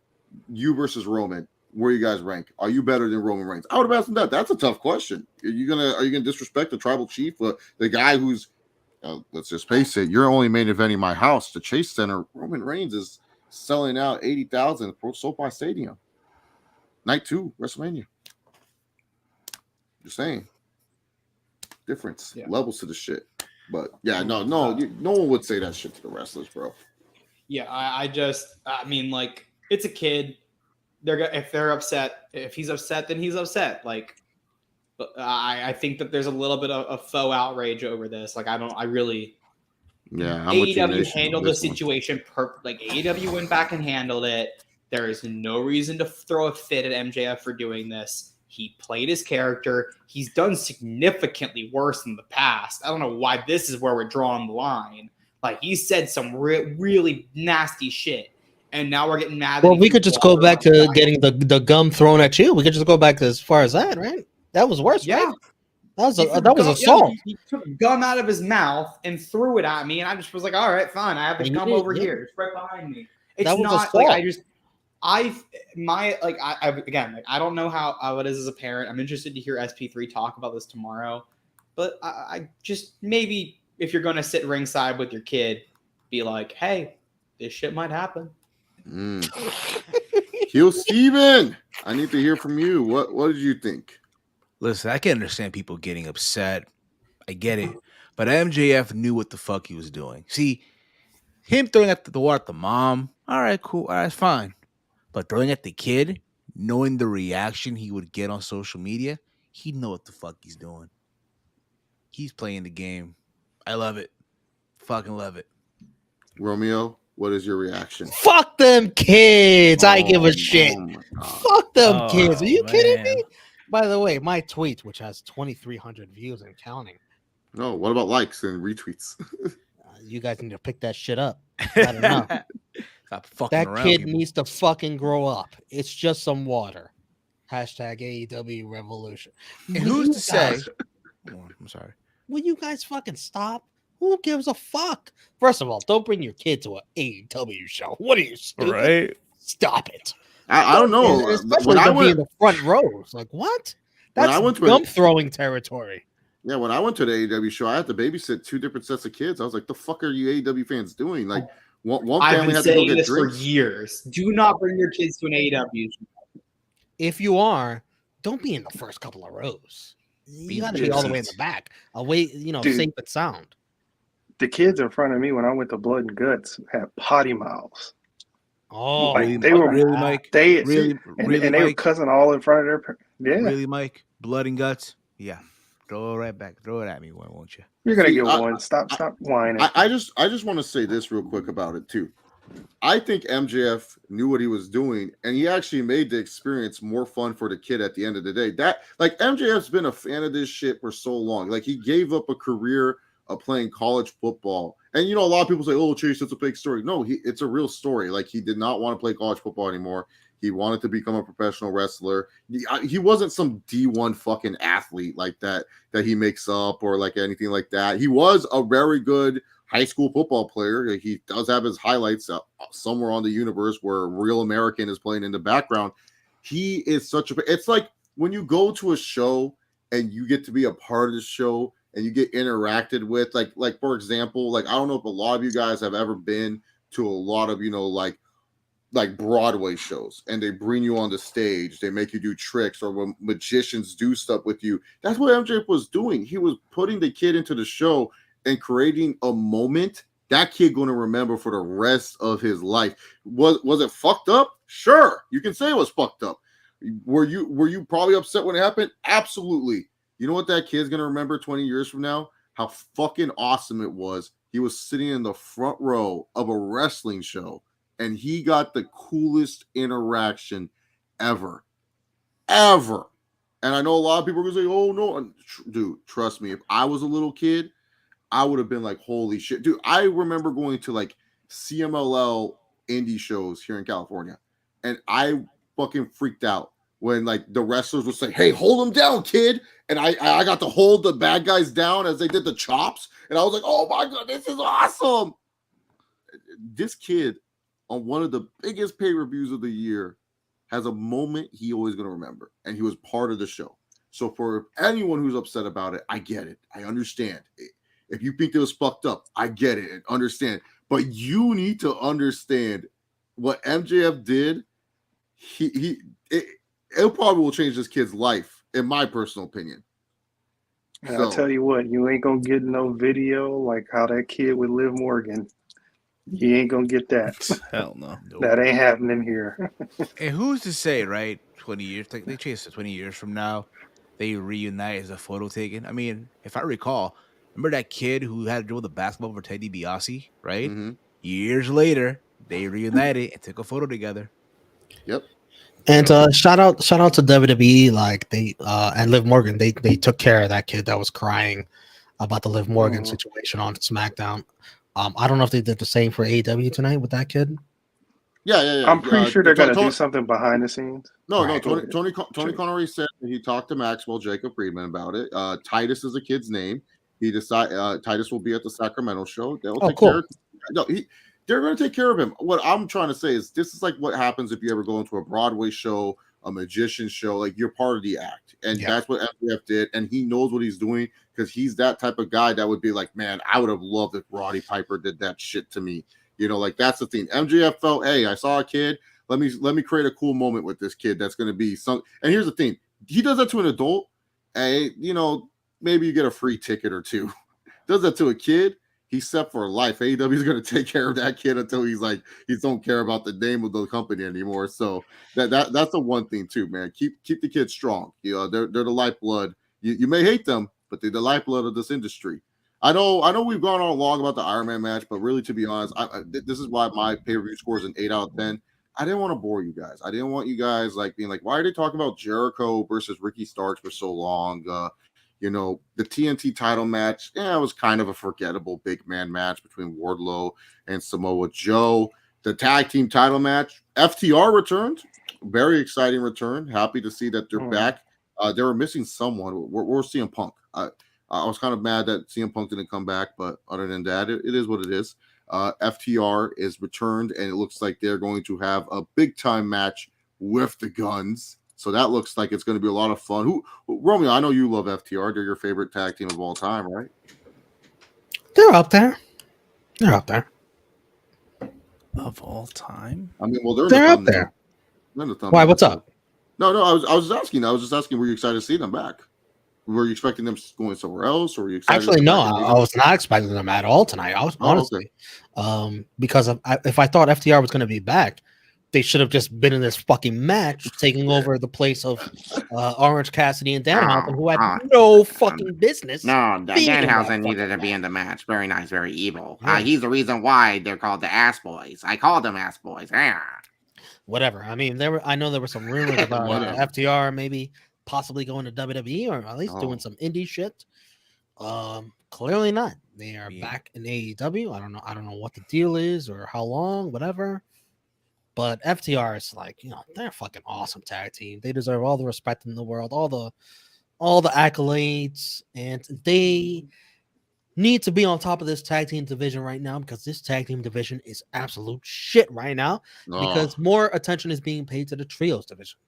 [SPEAKER 2] you versus Roman, where you guys rank? Are you better than Roman Reigns? I would have asked him that. That's a tough question. Are you gonna disrespect the tribal chief, the guy who's let's just face it, you're only main eventing my house, the Chase Center. Roman Reigns is selling out 80,000 for SoFi Stadium. Night 2, WrestleMania. Just saying. Difference. Levels to the shit. But yeah, no one would say that shit to the wrestlers, bro.
[SPEAKER 4] Yeah, I mean, like, it's a kid. If they're upset, if he's upset, then he's upset. Like, I think that there's a little bit of faux outrage over this. Like, AEW handled the situation perfect. Like, AEW went back and handled it. There is no reason to throw a fit at MJF for doing this. He played his character. He's done significantly worse in the past. I don't know why this is where we're drawing the line. Like, he said some really nasty shit. And now we're getting mad.
[SPEAKER 5] Well, we could just go back to getting the gum thrown at you. We could just go back to as far as that, right? That was worse.
[SPEAKER 4] Yeah.
[SPEAKER 5] Right? That was assault.
[SPEAKER 4] He took gum out of his mouth and threw it at me, and I just was like, "All right, fine. I have the gum over here. It's right behind me." It's not like I don't know how it is as a parent. I'm interested to hear SP3 talk about this tomorrow, but I just maybe if you're going to sit ringside with your kid, be like, "Hey, this shit might happen."
[SPEAKER 2] Heel Steven, I need to hear from you. What did you think?
[SPEAKER 8] Listen, I can understand people getting upset. I get it. But MJF knew what the fuck he was doing. See, him throwing at the water at the mom, all right, cool, all right, fine. But throwing at the kid, knowing the reaction he would get on social media, he'd know what the fuck he's doing. He's playing the game. I love it. Fucking love it.
[SPEAKER 2] Romeo, what is your reaction?
[SPEAKER 5] Fuck them kids. I give a shit. Fuck them kids. Are you kidding me? By the way, my tweet, which has 2,300 views and counting,
[SPEAKER 2] No, what about likes and retweets?
[SPEAKER 5] you guys need to pick that shit up. Not enough.
[SPEAKER 8] Stop fucking
[SPEAKER 5] That
[SPEAKER 8] around,
[SPEAKER 5] kid
[SPEAKER 8] people.
[SPEAKER 5] needs to fucking grow up. It's just some water. Hashtag AEW Revolution.
[SPEAKER 8] And
[SPEAKER 5] Will
[SPEAKER 8] who's
[SPEAKER 5] you
[SPEAKER 8] to say?
[SPEAKER 5] guys-
[SPEAKER 8] Oh, I'm sorry.
[SPEAKER 5] Will you guys fucking stop? Who gives a fuck? First of all, don't bring your kid to an AEW show. What are you, stupid?
[SPEAKER 10] Right?
[SPEAKER 5] Stop it.
[SPEAKER 2] I don't know.
[SPEAKER 5] And especially
[SPEAKER 2] When I
[SPEAKER 5] to be in
[SPEAKER 2] went,
[SPEAKER 5] the front rows. Like, what?
[SPEAKER 2] When
[SPEAKER 5] That's
[SPEAKER 2] I went to
[SPEAKER 5] gum throwing territory.
[SPEAKER 2] yeah, when I went to the AEW show, I had to babysit 2 different sets of kids. I was like, "The fuck are you AEW fans doing?" Like, one
[SPEAKER 4] I've
[SPEAKER 2] family
[SPEAKER 4] been
[SPEAKER 2] had to go
[SPEAKER 4] saying
[SPEAKER 2] get
[SPEAKER 4] this
[SPEAKER 2] drinks.
[SPEAKER 4] for years. Do not bring your kids to an AEW.
[SPEAKER 5] If you are, don't be in the first couple of rows. You got to be all the way in the back, away,
[SPEAKER 7] Dude.
[SPEAKER 5] safe and sound.
[SPEAKER 7] The kids in front of me when I went to Blood and Guts had potty mouths.
[SPEAKER 5] Oh,
[SPEAKER 7] Like, they were
[SPEAKER 8] really, Mike?
[SPEAKER 7] They
[SPEAKER 8] Really,
[SPEAKER 7] and
[SPEAKER 8] really,
[SPEAKER 7] they were
[SPEAKER 8] Mike?
[SPEAKER 7] cussing all in front of their. Yeah,
[SPEAKER 8] Really, Mike? Blood and guts? Yeah. Throw it right back. Throw it at me, won't you?
[SPEAKER 7] you're gonna
[SPEAKER 2] See,
[SPEAKER 7] get
[SPEAKER 2] I-
[SPEAKER 7] one. Stop whining.
[SPEAKER 2] I just want to say this real quick about it too. I think MJF knew what he was doing, and he actually made the experience more fun for the kid at the end of the day. That like MJF's been a fan of this shit for so long. Like he gave up a career of playing college football, and a lot of people say, "Oh, Chase, it's a fake story." No, it's a real story. Like he did not want to play college football anymore. He wanted to become a professional wrestler. He wasn't some D1 fucking athlete like that he makes up or like anything like that. He was a very good high school football player. He does have his highlights somewhere on the universe where Real American is playing in the background. He is such a. It's like when you go to a show and you get to be a part of the show and you get interacted with, like for example, like I don't know if a lot of you guys have ever been to a lot of like Broadway shows and they bring you on the stage, they make you do tricks, or when magicians do stuff with you. That's what MJF was doing. He was putting the kid into the show and creating a moment that kid going to remember for the rest of his life. Was it fucked up? Sure, you can say it was fucked up. Were you probably upset when it happened? Absolutely. You know what that kid's going to remember 20 years from now? How fucking awesome it was. He was sitting in the front row of a wrestling show and he got the coolest interaction ever. And I know a lot of people are going to say, "Oh no," dude, trust me, if I was a little kid, I would have been like, "Holy shit." Dude, I remember going to like CMLL indie shows here in California, and I fucking freaked out when like the wrestlers would say, "Hey, hold him down, kid." And I got to hold the bad guys down as they did the chops. And I was like, "Oh my God, this is awesome." This kid on one of the biggest pay-per-views of the year has a moment he always going to remember. And he was part of the show. So for anyone who's upset about it, I get it. I understand. If you think it was fucked up, I get it and understand. But you need to understand what MJF did. It probably will change this kid's life, in my personal opinion.
[SPEAKER 7] And I'll tell you what, you ain't gonna get no video like how that kid with Liv Morgan. You ain't gonna get that.
[SPEAKER 10] Hell no.
[SPEAKER 7] That ain't happening here.
[SPEAKER 8] And who's to say, right? 20 years, like they chase it 20 years from now, they reunite as a photo taken. I mean, if I recall, remember that kid who had to dribble the basketball for Teddy DiBiase, right?
[SPEAKER 2] Mm-hmm.
[SPEAKER 8] Years later, they reunited and took a photo together.
[SPEAKER 2] Yep.
[SPEAKER 5] And shout out to WWE, like they and Liv Morgan, they took care of that kid that was crying about the Liv Morgan situation on SmackDown. I don't know if they did the same for AEW tonight with that kid.
[SPEAKER 2] Yeah.
[SPEAKER 7] I'm pretty sure they're gonna do something behind the scenes.
[SPEAKER 2] No,
[SPEAKER 5] Right.
[SPEAKER 2] Tony Connery said that he talked to Maxwell Jacob Friedman about it. Titus is a kid's name. He decided Titus will be at the Sacramento show. They'll take care of they're going to take care of him. What I'm trying to say is this is like what happens if you ever go into a Broadway show, a magician show, like you're part of the act. And that's what MJF did. And he knows what he's doing because he's that type of guy that would be like, man, I would have loved if Roddy Piper did that shit to me. Like that's the thing. MJF felt, hey, I saw a kid. Let me create a cool moment with this kid that's going to be some. And here's the thing. He does that to an adult. Hey, maybe you get a free ticket or two. Does that to a kid. He's set for life. AEW is going to take care of that kid until he don't care about the name of the company anymore. So that's the one thing too, man. Keep the kids strong. They're the lifeblood. You may hate them, but they're the lifeblood of this industry. I know we've gone on long about the Iron Man match, but really, to be honest, this is why my pay-per-view score is an 8 out of 10. I didn't want to bore you guys. I didn't want you guys like being like, why are they talking about Jericho versus Ricky Starks for so long? The TNT title match, it was kind of a forgettable big man match between Wardlow and Samoa Joe. The tag team title match, FTR returned. Very exciting return. Happy to see that they're back. They were missing someone. We're CM Punk. I was kind of mad that CM Punk didn't come back, but other than that, it is what it is. FTR is returned, and it looks like they're going to have a big time match with the Guns. So that looks like it's going to be a lot of fun. Romeo, I know you love FTR. They're your favorite tag team of all time, right?
[SPEAKER 5] They're up there.
[SPEAKER 10] Of all time?
[SPEAKER 2] I mean, well,
[SPEAKER 5] they're up there. Why? What's up?
[SPEAKER 2] No. I was just asking. Were you excited to see them back? Were you expecting them going somewhere else, or were you excited?
[SPEAKER 5] Actually, no. I was not expecting them at all tonight. I was honestly, because if I thought FTR was going to be back, they should have just been in this fucking match, taking over the place of Orange Cassidy and Danhausen, who had no fucking business.
[SPEAKER 11] No, Danhausen needed to be in the match. Very nice, very evil.
[SPEAKER 5] Yeah.
[SPEAKER 11] He's the reason why they're called the Ass Boys. I called them Ass Boys.
[SPEAKER 5] Whatever. I mean, I know there were some rumors about FTR maybe possibly going to WWE or at least doing some indie shit. Clearly not. They are back in AEW. I don't know what the deal is or how long, whatever. But FTR is like, they're a fucking awesome tag team. They deserve all the respect in the world, all the accolades, and they need to be on top of this tag team division right now because this tag team division is absolute shit right now because more attention is being paid to the trios division.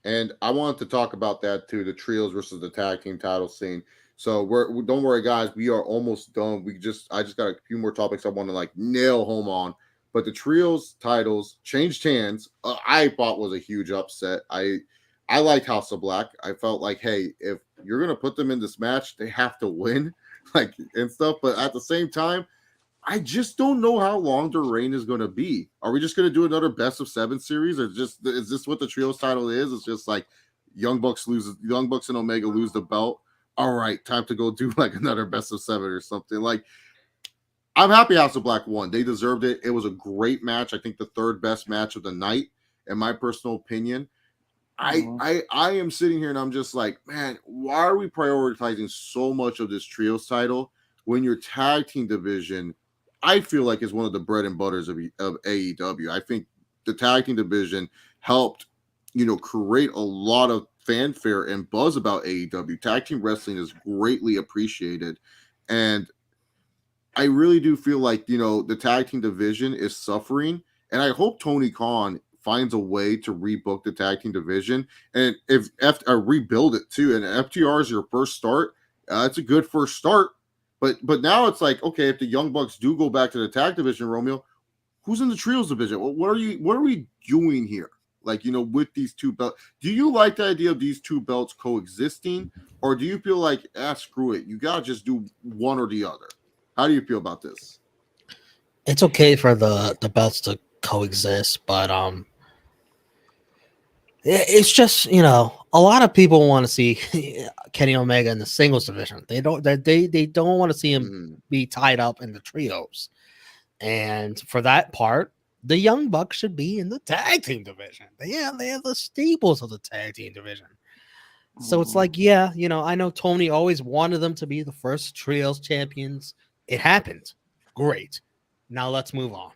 [SPEAKER 2] And I wanted to talk about that too, the trios versus the tag team title scene. So don't worry, guys, we are almost done. I just got a few more topics I want to like nail home on. But the trios titles changed hands. I thought was a huge upset. I liked House of Black. I felt like, hey, if you're gonna put them in this match, they have to win, like and stuff. But at the same time, I just don't know how long the reign is going to be. Are we just going to do another best of 7 series, or is this what the trios title is? It's just like Young Bucks and Omega lose the belt. All right, time to go do like another best of 7 or something. Like, I'm happy House of Black won. They deserved it. It was a great match. I think the third best match of the night, in my personal opinion. I am sitting here and I'm just like, man, why are we prioritizing so much of this trios title when your tag team division, I feel like, is one of the bread and butters of AEW. I think the tag team division helped, create a lot of fanfare and buzz about AEW. Tag team wrestling is greatly appreciated. And I really do feel like, the tag team division is suffering. And I hope Tony Khan finds a way to rebook the tag team division. And if rebuild it too. And FTR is your first start. It's a good first start. But now it's like, okay, if the Young Bucks do go back to the tag division, Romeo, who's in the trios division? What are we doing here? Like, with these two belts, do you like the idea of these two belts coexisting, or do you feel like, screw it, you gotta just do one or the other? How do you feel about this?
[SPEAKER 5] It's okay for the belts to coexist, but it's just, a lot of people want to see Kenny Omega in the singles division. They don't want to see him be tied up in the trios. And for that part, the Young Bucks should be in the tag team division. They are the staples of the tag team division. So it's like, I know Tony always wanted them to be the first trios champions. It happened. Great. Now let's move on.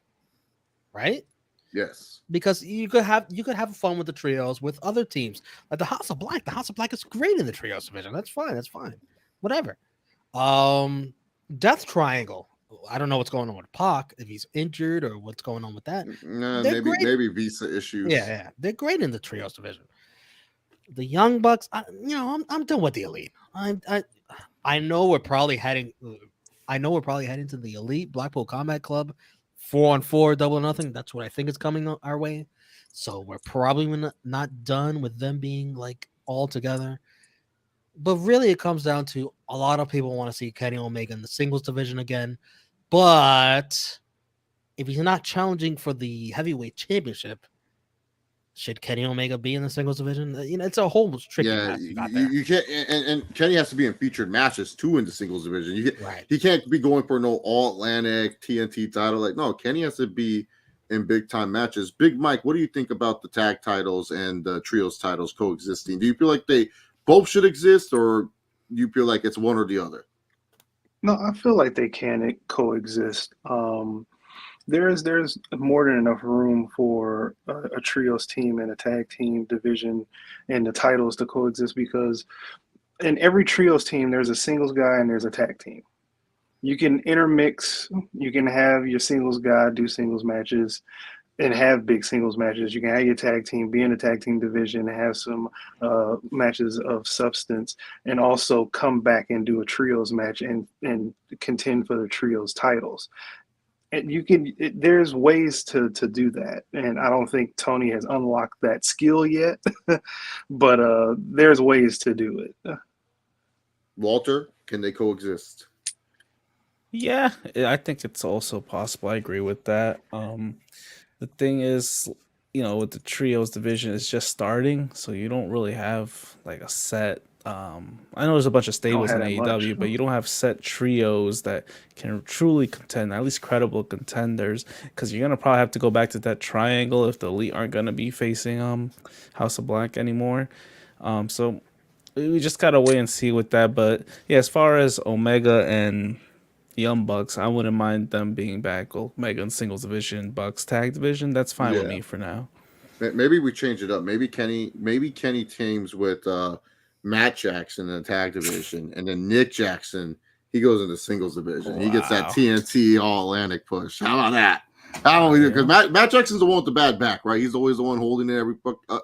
[SPEAKER 5] Right?
[SPEAKER 2] Yes.
[SPEAKER 5] Because you could have fun with the trios with other teams. Like the House of Black. The House of Black is great in the trios division. That's fine. Whatever. Death Triangle. I don't know what's going on with Pac, if he's injured or what's going on with that.
[SPEAKER 2] Maybe visa issues.
[SPEAKER 5] Yeah. They're great in the trios division. The Young Bucks, I'm done with the Elite. I know we're probably heading to the Elite Blackpool Combat Club 4-on-4 double or nothing. That's what I think is coming our way. So we're probably not done with them being like all together. But really, it comes down to a lot of people want to see Kenny Omega in the singles division again. But if he's not challenging for the heavyweight championship, should Kenny Omega be in the singles division? It's a whole tricky match.
[SPEAKER 2] You can't, and Kenny has to be in featured matches too in the singles division. He can't be going for no All Atlantic TNT title. Like, no, Kenny has to be in big time matches. Big Mike, what do you think about the tag titles and the trios titles coexisting? Do you feel like they both should exist, or do you feel like it's one or the other?
[SPEAKER 7] No, I feel like they can coexist. There's more than enough room for a trios team and a tag team division and the titles to coexist, because in every trios team there's a singles guy and there's a tag team. You can intermix. You can have your singles guy do singles matches and have big singles matches. You can have your tag team be in the tag team division and have some matches of substance, and also come back and do a trios match and contend for the trios titles. And there's ways to do that, and I don't think Tony has unlocked that skill yet, but there's ways to do it.
[SPEAKER 2] Walter, can they coexist?
[SPEAKER 10] Yeah, I think it's also possible. I agree with that. The thing is, with the trios division, it's just starting, so you don't really have like a set. I know there's a bunch of stables in AEW, but you don't have set trios that can truly contend, at least credible contenders, because you're gonna probably have to go back to that triangle if the Elite aren't gonna be facing House of Black anymore. So we just gotta wait and see with that. But yeah, as far as Omega and Young Bucks, I wouldn't mind them being back. Omega in singles division, Bucks tag division. That's fine with me for now.
[SPEAKER 2] Maybe we change it up. Maybe Kenny teams with Matt Jackson in the tag division, and then Nick Jackson, he goes in the singles division. Wow. He gets that TNT All Atlantic push. How about that? How about because Matt Jackson's the one with the bad back, right? He's always the one holding it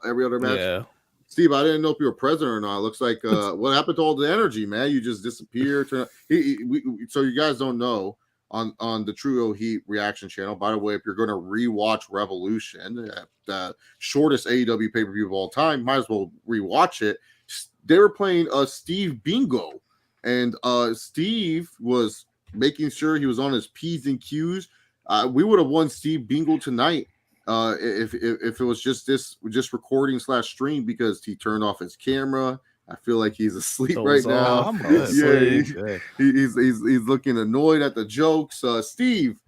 [SPEAKER 2] every other match. Yeah. Steve, I didn't know if you were president or not. It looks like what happened to all the energy, man? You just disappeared. So you guys don't know, on the True Heat reaction channel. By the way, if you're going to rewatch Revolution, the shortest AEW pay-per-view of all time, might as well rewatch it. They were playing Steve Bingo, and Steve was making sure he was on his P's and Q's. We would have won Steve Bingo tonight. If it was just recording / stream, because he turned off his camera. I feel like he's asleep right now. He's looking annoyed at the jokes. Steve,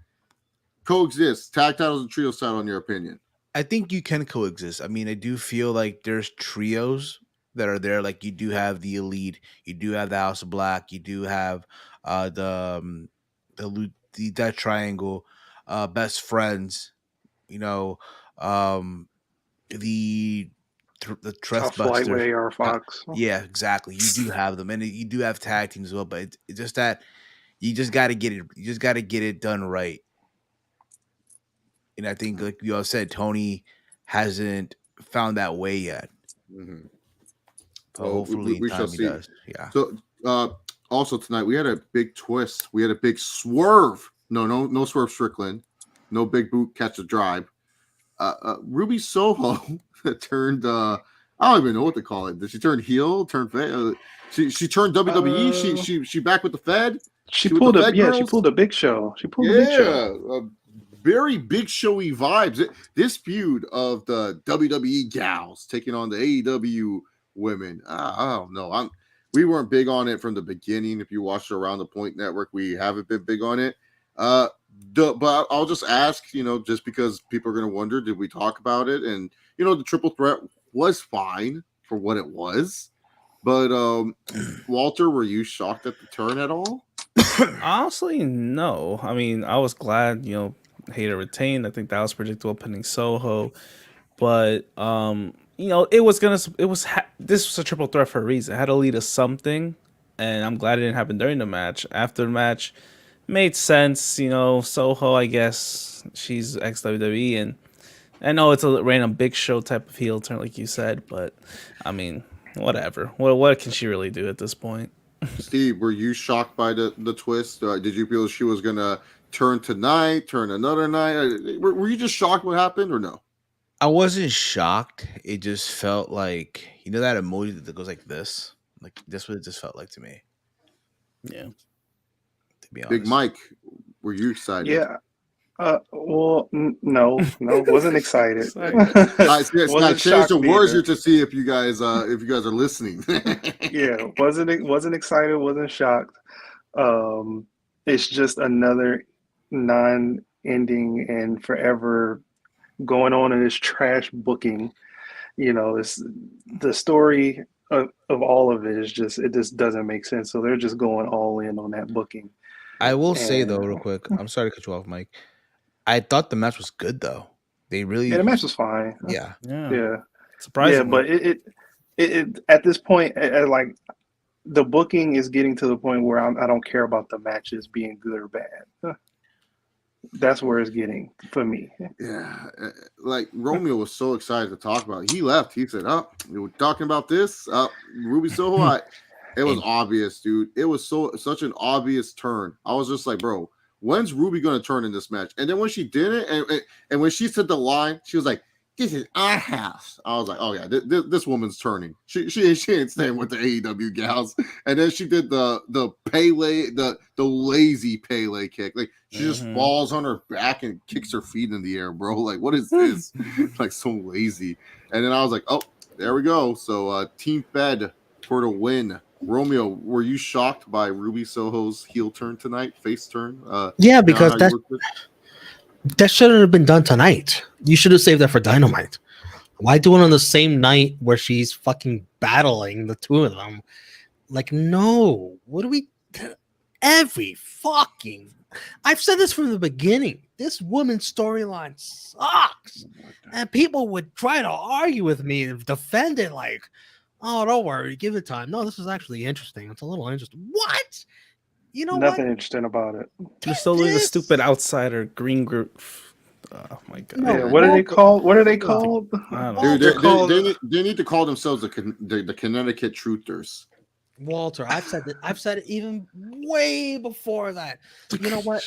[SPEAKER 2] coexist tag titles and trios title, in your opinion?
[SPEAKER 8] I think you can coexist. I mean, I do feel like there's trios that are there. Like, you do have the Elite, you do have the House of Black, you do have that triangle, Best Friends. The Trustbusters.
[SPEAKER 7] Lightweight or Fox.
[SPEAKER 8] Yeah, exactly. You do have them, and you do have tag teams as well. But it's just that you just got to get it. You just got to get it done right. And I think, like you all said, Tony hasn't found that way yet.
[SPEAKER 2] Mm-hmm.
[SPEAKER 8] But hopefully,
[SPEAKER 2] we shall see.
[SPEAKER 8] Does. Yeah.
[SPEAKER 2] So, also tonight we had a big twist. We had a big swerve. No Swerve Strickland. No big boot catch a drive. Ruby Soho turned. I don't even know what to call it. Did she turn heel? Turn Fed? She turned WWE. She back with the Fed.
[SPEAKER 7] She pulled a Big Show. She pulled a Big Show.
[SPEAKER 2] Very Big Showy vibes. This feud of the WWE gals taking on the AEW women. I don't know. We weren't big on it from the beginning. If you watched Around the Point Network, we haven't been big on it. But I'll just ask, just because people are going to wonder, did we talk about it? And, the triple threat was fine for what it was. But, Walter, were you shocked at the turn at all?
[SPEAKER 10] Honestly, no. I mean, I was glad, Hayter retained. I think that was predictable, pinning Soho. But, this was a triple threat for a reason. It had to lead to something. And I'm glad it didn't happen during the match. After the match, made sense, Soho, I guess she's ex-WWE, and I know it's a random Big Show type of heel turn, like you said, but I mean, whatever. What can she really do at this point?
[SPEAKER 2] Steve, were you shocked by the twist? Did you feel she was gonna turn tonight, turn another night? Were you just shocked what happened, or no?
[SPEAKER 8] I wasn't shocked. It just felt like, that emoji that goes like this? Like, that's what it just felt like to me.
[SPEAKER 10] Yeah.
[SPEAKER 2] Big Mike, were you excited?
[SPEAKER 7] Yeah. Well, no, wasn't excited.
[SPEAKER 2] I changed the words here to see if you guys are listening.
[SPEAKER 7] Yeah, wasn't excited, wasn't shocked. It's just another non-ending and forever going on in this trash booking. It's the story of all of it is it just doesn't make sense. So they're just going all in on that booking.
[SPEAKER 8] I will say though,
[SPEAKER 7] And
[SPEAKER 8] real quick, I'm sorry to cut you off, Mike. I thought the match was good though. They really,
[SPEAKER 7] yeah, the match was fine.
[SPEAKER 8] yeah.
[SPEAKER 7] Yeah,
[SPEAKER 10] Surprisingly.
[SPEAKER 7] but it at this point, like the booking is getting to the point where I don't care about the matches being good or bad. That's where it's getting for me.
[SPEAKER 2] Yeah, like Romeo was so excited to talk about it. He left. He said, "Oh, we were talking about this. Ruby Soho." It was obvious, dude. It was such an obvious turn. I was just like, bro, when's Ruby gonna turn in this match? And then when she did it, and when she said the line, she was like, "This is our house." I was like, "Oh yeah, this woman's turning. She ain't staying with the AEW gals." And then she did the Pele, the lazy Pele kick. Like she just falls on her back and kicks her feet in the air, bro. Like what is this? Like so lazy. And then I was like, "Oh, there we go." So Team Fed for the win. Romeo, were you shocked by Ruby Soho's heel turn tonight, face turn?
[SPEAKER 5] Yeah, because that shouldn't have been done tonight. You should have saved that for Dynamite. Why do it on the same night where she's fucking battling the two of them? Like, no. What do we... Every fucking... I've said this from the beginning. This woman's storyline sucks. And people would try to argue with me and defend it like, oh, don't worry, give it time. No, this is actually interesting. It's a little interesting. What? You know
[SPEAKER 7] Nothing interesting about it.
[SPEAKER 10] You're still doing the stupid outsider green group. Oh my god!
[SPEAKER 7] Yeah, what are they called? What are they called?
[SPEAKER 10] I don't
[SPEAKER 2] Dude,
[SPEAKER 10] know.
[SPEAKER 2] they need to call themselves the Connecticut Truthers.
[SPEAKER 5] Walter, I've said it even way before that. You know what?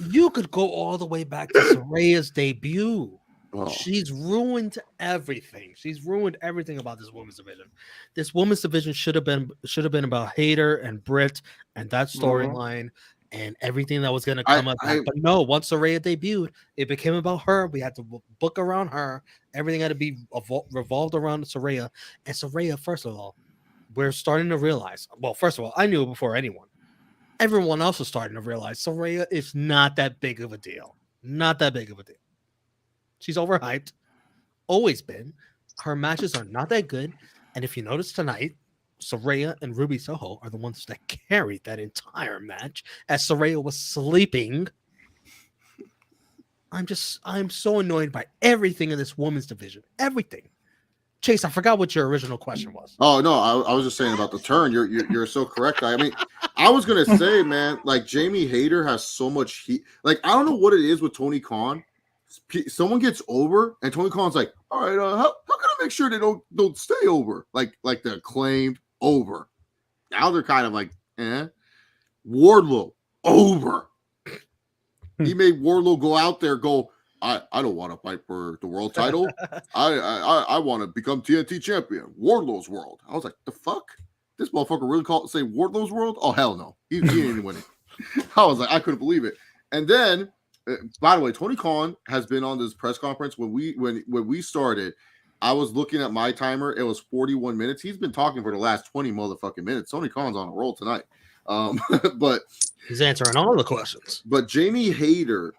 [SPEAKER 5] You could go all the way back to Saraya's debut.
[SPEAKER 2] Oh.
[SPEAKER 5] She's ruined everything. She's ruined everything about this women's division. This women's division should have been about Hayter and Britt and that storyline and everything that was going to come up. But no, once Saraya debuted, it became about her. We had to book around her. Everything had to be revolved around Saraya. And Saraya, first of all, we're starting to realize. Well, first of all, I knew it before anyone. Everyone else is starting to realize Saraya is not that big of a deal. Not that big of a deal. She's overhyped, always been. Her matches are not that good. And if you notice tonight, Saraya and Ruby Soho are the ones that carried that entire match as Saraya was sleeping. I'm so annoyed by everything in this women's division. Everything. Chase, I forgot what your original question was.
[SPEAKER 2] Oh no, I was just saying about the turn. You're so correct. I mean, I was gonna say, man, like Jamie Hayter has so much heat. Like I don't know what it is with Tony Khan. Someone gets over, and Tony Khan's like, "All right, how can I make sure they don't stay over?" Like the acclaimed over. Now they're kind of like, Wardlow over. He made Wardlow go out there, I don't want to fight for the world title. I want to become TNT champion. Wardlow's world. I was like, the fuck? This motherfucker really say Wardlow's world? Oh hell no. He didn't win it. I was like, I couldn't believe it. And then. By the way, Tony Khan has been on this press conference. When we started, I was looking at my timer. It was 41 minutes. He's been talking for the last 20 motherfucking minutes. Tony Khan's on a roll tonight. But
[SPEAKER 5] he's answering all the questions.
[SPEAKER 2] But Jamie Hayter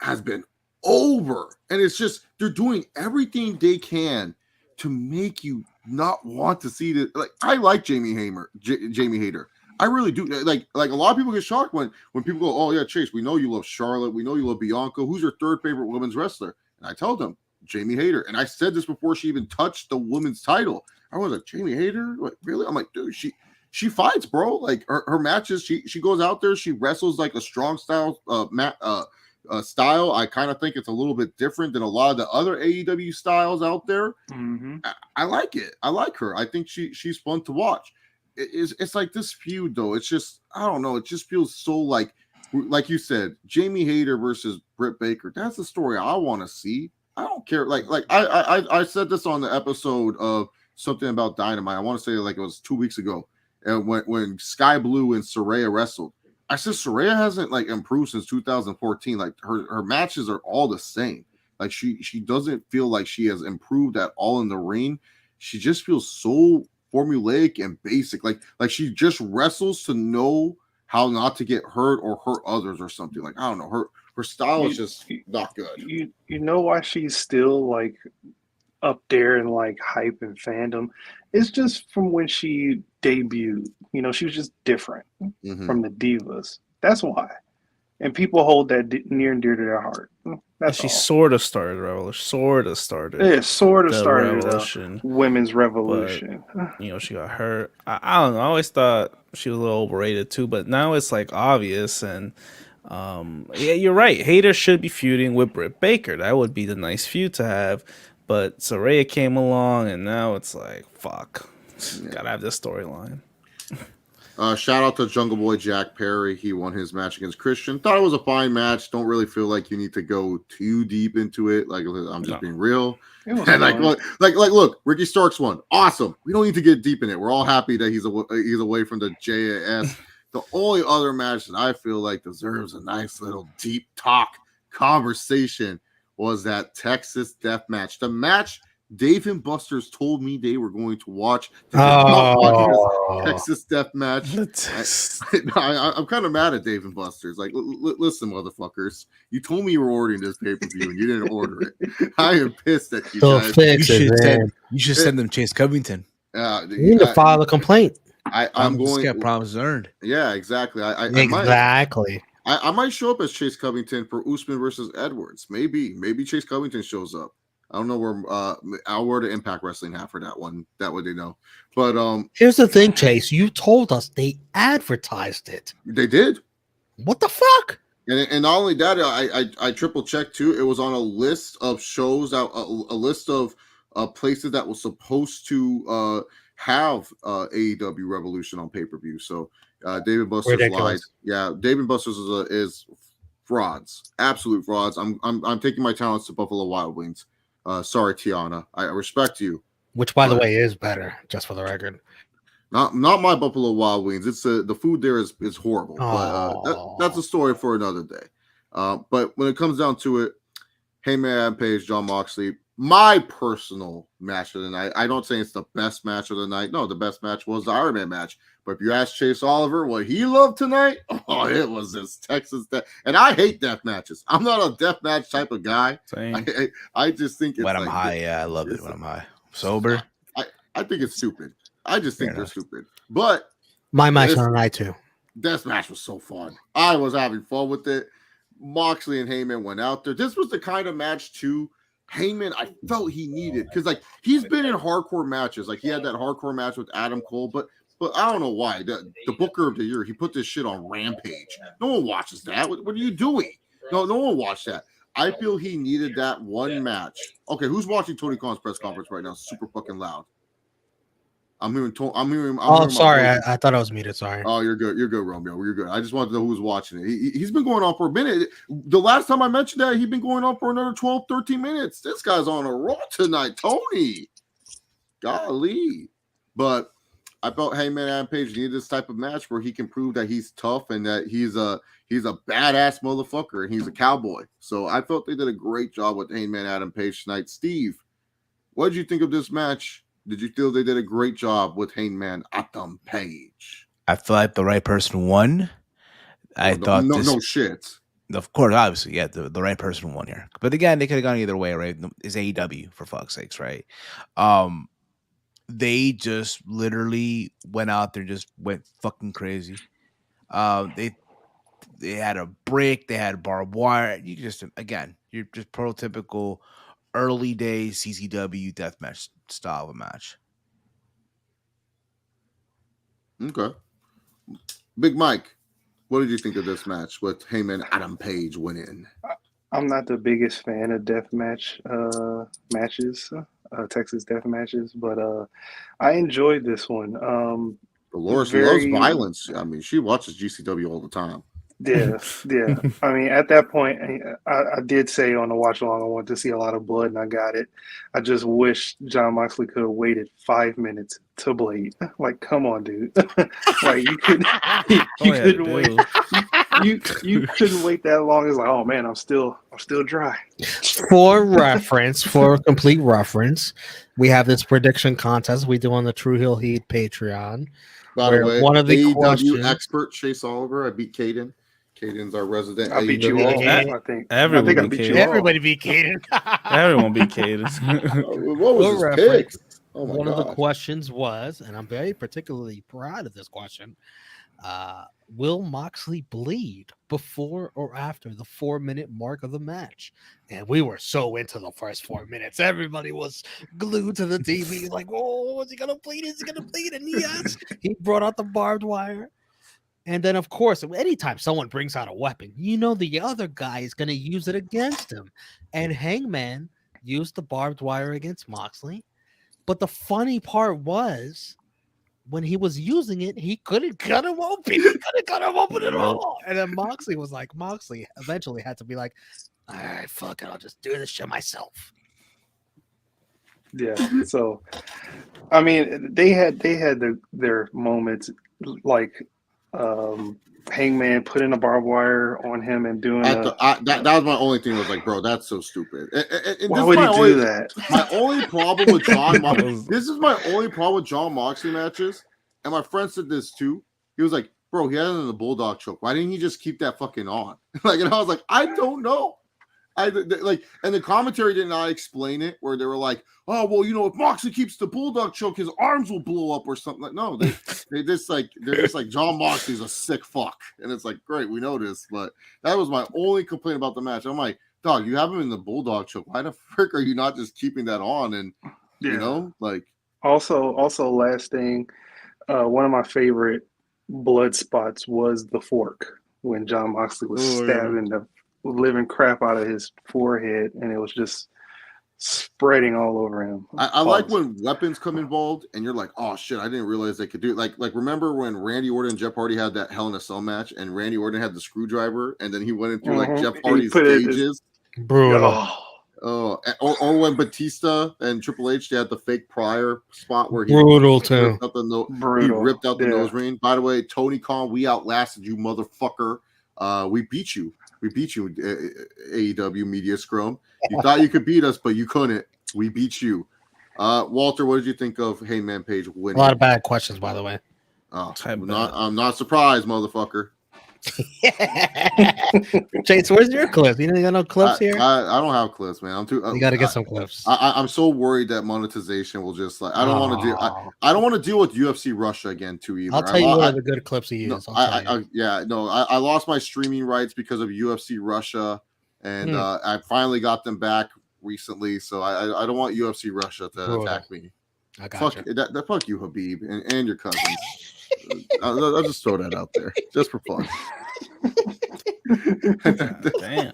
[SPEAKER 2] has been over, and it's just they're doing everything they can to make you not want to see this. Like I like Jamie Hayter. I really do. Like a lot of people get shocked when people go, "Oh yeah, Chase, we know you love Charlotte, we know you love Bianca. Who's your third favorite women's wrestler?" And I tell them Jamie Hayter, and I said this before she even touched the women's title. I was like, Jamie Hayter, like really? I'm like, dude, she fights, bro. Like her matches, she goes out there, she wrestles like a strong style style. I kind of think it's a little bit different than a lot of the other AEW styles out there. I like it. I like her. I think she's fun to watch. It's like this feud though. It's just I don't know. It just feels so like you said, Jamie Hayter versus Britt Baker. That's the story I want to see. I don't care. Like I said this on the episode of something about Dynamite. I want to say like it was 2 weeks ago, and when Sky Blue and Saraya wrestled, I said Saraya hasn't like improved since 2014. Like her matches are all the same. Like she doesn't feel like she has improved at all in the ring. She just feels so formulaic and basic. Like she just wrestles to know how not to get hurt or hurt others or something. Like I don't know. Her style is
[SPEAKER 7] You-
[SPEAKER 2] just not good.
[SPEAKER 7] You know why she's still like up there in like hype and fandom? It's just from when she debuted. You know, she was just different
[SPEAKER 2] Mhm.
[SPEAKER 7] from the divas. That's why. And people hold that near and dear to their heart. That's
[SPEAKER 10] She
[SPEAKER 7] all.
[SPEAKER 10] sort of started Revolution. Sort of started.
[SPEAKER 7] Yeah, sort of
[SPEAKER 10] the
[SPEAKER 7] started
[SPEAKER 10] Revolution,
[SPEAKER 7] women's
[SPEAKER 10] but
[SPEAKER 7] revolution.
[SPEAKER 10] she got hurt. I don't know. I always thought she was a little overrated too, but now it's like obvious. And yeah, you're right. Hayter should be feuding with Britt Baker. That would be the nice feud to have. But Saraya came along, and now it's like fuck. Gotta have this storyline.
[SPEAKER 2] Shout out to Jungle Boy Jack Perry. He won his match against Christian. Thought it was a fine match. Don't really feel like you need to go too deep into it. Like I'm just being real.
[SPEAKER 7] It was
[SPEAKER 2] And
[SPEAKER 7] fun.
[SPEAKER 2] look, Ricky Starks won. Awesome. We don't need to get deep in it. We're all happy that he's away from the JAS. The only other match that I feel like deserves a nice little deep talk conversation was that Texas Death Match. The match Dave and Buster's told me they were going to watch. They did not watch this Texas Death Match. I'm kind of mad at Dave and Buster's. Like, listen, motherfuckers. You told me you were ordering this pay-per-view and you didn't order it. I am pissed at you
[SPEAKER 5] So
[SPEAKER 2] guys.
[SPEAKER 5] fix it, man.
[SPEAKER 8] You should send them Chase Covington.
[SPEAKER 5] You need to file a complaint.
[SPEAKER 2] I'm going
[SPEAKER 8] to get promises earned.
[SPEAKER 2] Yeah, exactly.
[SPEAKER 5] Exactly.
[SPEAKER 2] I might show up as Chase Covington for Usman versus Edwards. Maybe Chase Covington shows up. I don't know where I'll wear the Impact Wrestling hat for that one. That way they know. But
[SPEAKER 5] here's the thing, Chase. You told us they advertised it.
[SPEAKER 2] They did.
[SPEAKER 5] What the fuck?
[SPEAKER 2] And not only that, I triple checked too. It was on a list of shows that a list of places that was supposed to have AEW Revolution on pay-per-view. So David Buster's lied. Yeah, David Buster's is frauds, absolute frauds. I'm taking my talents to Buffalo Wild Wings. Sorry, Tiana. I respect you.
[SPEAKER 5] Which, by the way, is better, just for the record.
[SPEAKER 2] Not my Buffalo Wild Wings. It's the food there is horrible. But that's a story for another day. But when it comes down to it, Heyman Adam Page, John Moxley, my personal match of the night. I don't say it's the best match of the night. No, the best match was the Iron Man match. But if you ask Chase Oliver what he loved tonight, it was this Texas death. And I hate death matches. I'm not a death match type of guy. I just think it's
[SPEAKER 8] when I'm high, I love it when I'm high. Sober,
[SPEAKER 2] I think it's stupid. I just think they're stupid. But
[SPEAKER 5] my match on the night too.
[SPEAKER 2] This match was so fun. I was having fun with it. Moxley and Heyman went out there. This was the kind of match too. Heyman, I felt he needed because he's been in hardcore matches. Like he had that hardcore match with Adam Cole, but I don't know why. The Booker of the Year, he put this shit on Rampage. No one watches that. What are you doing? No one watched that. I feel he needed that one match. Okay, who's watching Tony Khan's press conference right now? Super fucking loud. I'm hearing.
[SPEAKER 5] Sorry, I thought I was muted. Sorry.
[SPEAKER 2] Oh, you're good. You're good, Romeo. You're good. I just wanted to know who was watching it. He's been going on for a minute. The last time I mentioned that, he'd been going on for another 12, 13 minutes. This guy's on a roll tonight, Tony. Golly. But I felt Heyman Adam Page needed this type of match where he can prove that he's tough and that he's a badass motherfucker and he's a cowboy. So I felt they did a great job with Heyman Adam Page tonight. Steve, what did you think of this match? Did you feel they did a great job with Heyman Adam Page?
[SPEAKER 8] I feel like the right person won. No
[SPEAKER 2] shit.
[SPEAKER 8] Of course, obviously, yeah, the right person won here. But again, they could have gone either way, right? It's AEW for fuck's sakes, right? They just literally went out there, just went fucking crazy. They had a brick, they had barbed wire. You're just prototypical early days CCW deathmatch style of match.
[SPEAKER 2] Okay. Big Mike, what did you think of this match with Heyman Adam Page winning?
[SPEAKER 7] I'm not the biggest fan of death match matches, Texas death matches, but I enjoyed this one.
[SPEAKER 2] Dolores loves violence. I mean, she watches GCW all the time.
[SPEAKER 7] Yeah. I mean, at that point, I did say on the watch along, I wanted to see a lot of blood, and I got it. I just wish John Moxley could have waited 5 minutes to bleed. Like, come on, dude. Like, you couldn't wait. You couldn't wait that long. It's like, oh man, I'm still dry.
[SPEAKER 5] For complete reference, we have this prediction contest we do on the True Heel Heat Patreon.
[SPEAKER 2] By the way,
[SPEAKER 5] one of the
[SPEAKER 2] AEW expert Chase Oliver, I beat Caden. Caden's our resident.
[SPEAKER 7] I beat you
[SPEAKER 2] AEW
[SPEAKER 7] all.
[SPEAKER 5] Yeah.
[SPEAKER 7] I think.
[SPEAKER 10] Everyone
[SPEAKER 7] I think I
[SPEAKER 10] beat
[SPEAKER 7] beat
[SPEAKER 10] Caden.
[SPEAKER 7] you all.
[SPEAKER 5] Everybody beat Caden.
[SPEAKER 10] Everyone beat Caden.
[SPEAKER 2] What was
[SPEAKER 5] For
[SPEAKER 2] his
[SPEAKER 5] reference,
[SPEAKER 2] pick? Oh my
[SPEAKER 5] one of the
[SPEAKER 2] god.
[SPEAKER 5] questions was, and I'm very particularly proud of this question. Will Moxley bleed before or after the 4-minute mark of the match? And we were so into the first 4 minutes. Everybody was glued to the TV, like, "Oh, is he gonna bleed? Is he gonna bleed?" And yes, he brought out the barbed wire. And then, of course, anytime someone brings out a weapon, you know the other guy is gonna use it against him. And Hangman used the barbed wire against Moxley. But the funny part was, when he was using it, he couldn't cut him open. He couldn't cut him open at all. And then Moxley eventually had to be like, "All right, fuck it, I'll just do this shit myself."
[SPEAKER 7] Yeah. So, I mean, they had their moments, like Hangman putting a barbed wire on him and doing.
[SPEAKER 2] That was my only thing. Was like, bro, that's so stupid.
[SPEAKER 7] Why would he do that?
[SPEAKER 2] My only problem with John this is my only problem with John Moxley matches, and my friend said this too. He was like, bro, he had it in the bulldog choke. Why didn't he just keep that fucking on? Like, and I was like, I don't know. And the commentary did not explain it, where they were like, "Oh, well, you know, if Moxley keeps the bulldog choke, his arms will blow up or something." Like, no, they're just like John Moxley's a sick fuck, and it's like, great, we know this, but that was my only complaint about the match. I'm like, dog, you have him in the bulldog choke. Why the frick are you not just keeping that on? And you know, like,
[SPEAKER 7] also, last thing, one of my favorite blood spots was the fork when John Moxley was stabbing the living crap out of his forehead, and it was just spreading all over him.
[SPEAKER 2] I like when weapons come involved, and you're like, oh shit, I didn't realize they could do it. Like remember when Randy Orton and Jeff Hardy had that Hell in a Cell match, and Randy Orton had the screwdriver, and then he went into like Jeff Hardy's cages.
[SPEAKER 5] Brutal.
[SPEAKER 2] Oh, or when Batista and Triple H, they had the fake prior spot where he
[SPEAKER 5] Brutal too.
[SPEAKER 2] ripped out the nose ring. By the way, Tony Khan, we outlasted you, motherfucker. We beat you. We beat you, AEW Media Scrum. You thought you could beat us, but you couldn't. We beat you. Walter, what did you think of Hangman Page winning?
[SPEAKER 5] A lot of bad questions, by the way.
[SPEAKER 2] Oh, I'm not surprised, motherfucker.
[SPEAKER 5] Chase, where's your clip? You got no clips here?
[SPEAKER 2] I don't have clips, man.
[SPEAKER 5] You got to get some clips.
[SPEAKER 2] I'm so worried that monetization will just like I don't want to do. I don't want to deal with UFC Russia again too either.
[SPEAKER 5] I'll tell you what are the good clips he used.
[SPEAKER 2] I lost my streaming rights because of UFC Russia, and I finally got them back recently. So I don't want UFC Russia to attack me.
[SPEAKER 5] I got
[SPEAKER 2] you. Fuck you, Habib, and your cousins. I'll just throw that out there, just for fun.
[SPEAKER 10] Damn.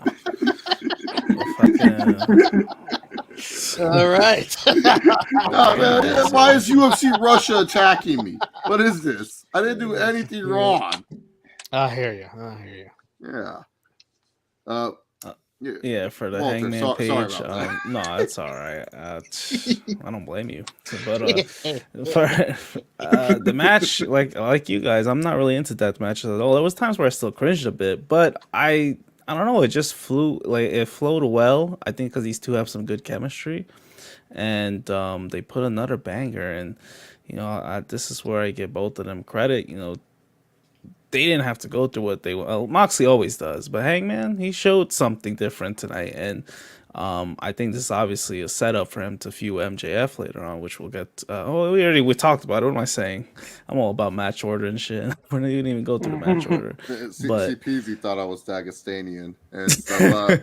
[SPEAKER 5] All right.
[SPEAKER 2] Why is UFC Russia attacking me? What is this? I didn't do anything wrong.
[SPEAKER 5] I hear you.
[SPEAKER 2] Yeah.
[SPEAKER 10] Yeah, for the
[SPEAKER 2] Walter,
[SPEAKER 10] Hangman Page.
[SPEAKER 2] sorry about
[SPEAKER 10] No, it's all right. I don't blame you. But for the match, like you guys, I'm not really into that match at all. There was times where I still cringed a bit, but I don't know. It just it flowed well. I think because these two have some good chemistry, and they put another banger. And this is where I give both of them credit. They didn't have to go through what they Moxley always does, but Hangman, he showed something different tonight, and I think this is obviously a setup for him to feud MJF later on, which we'll get. We talked about it. What am I saying? I'm all about match order and shit. We didn't even go through the match order. But
[SPEAKER 2] CPZ thought I was Dagestanian, and stuff.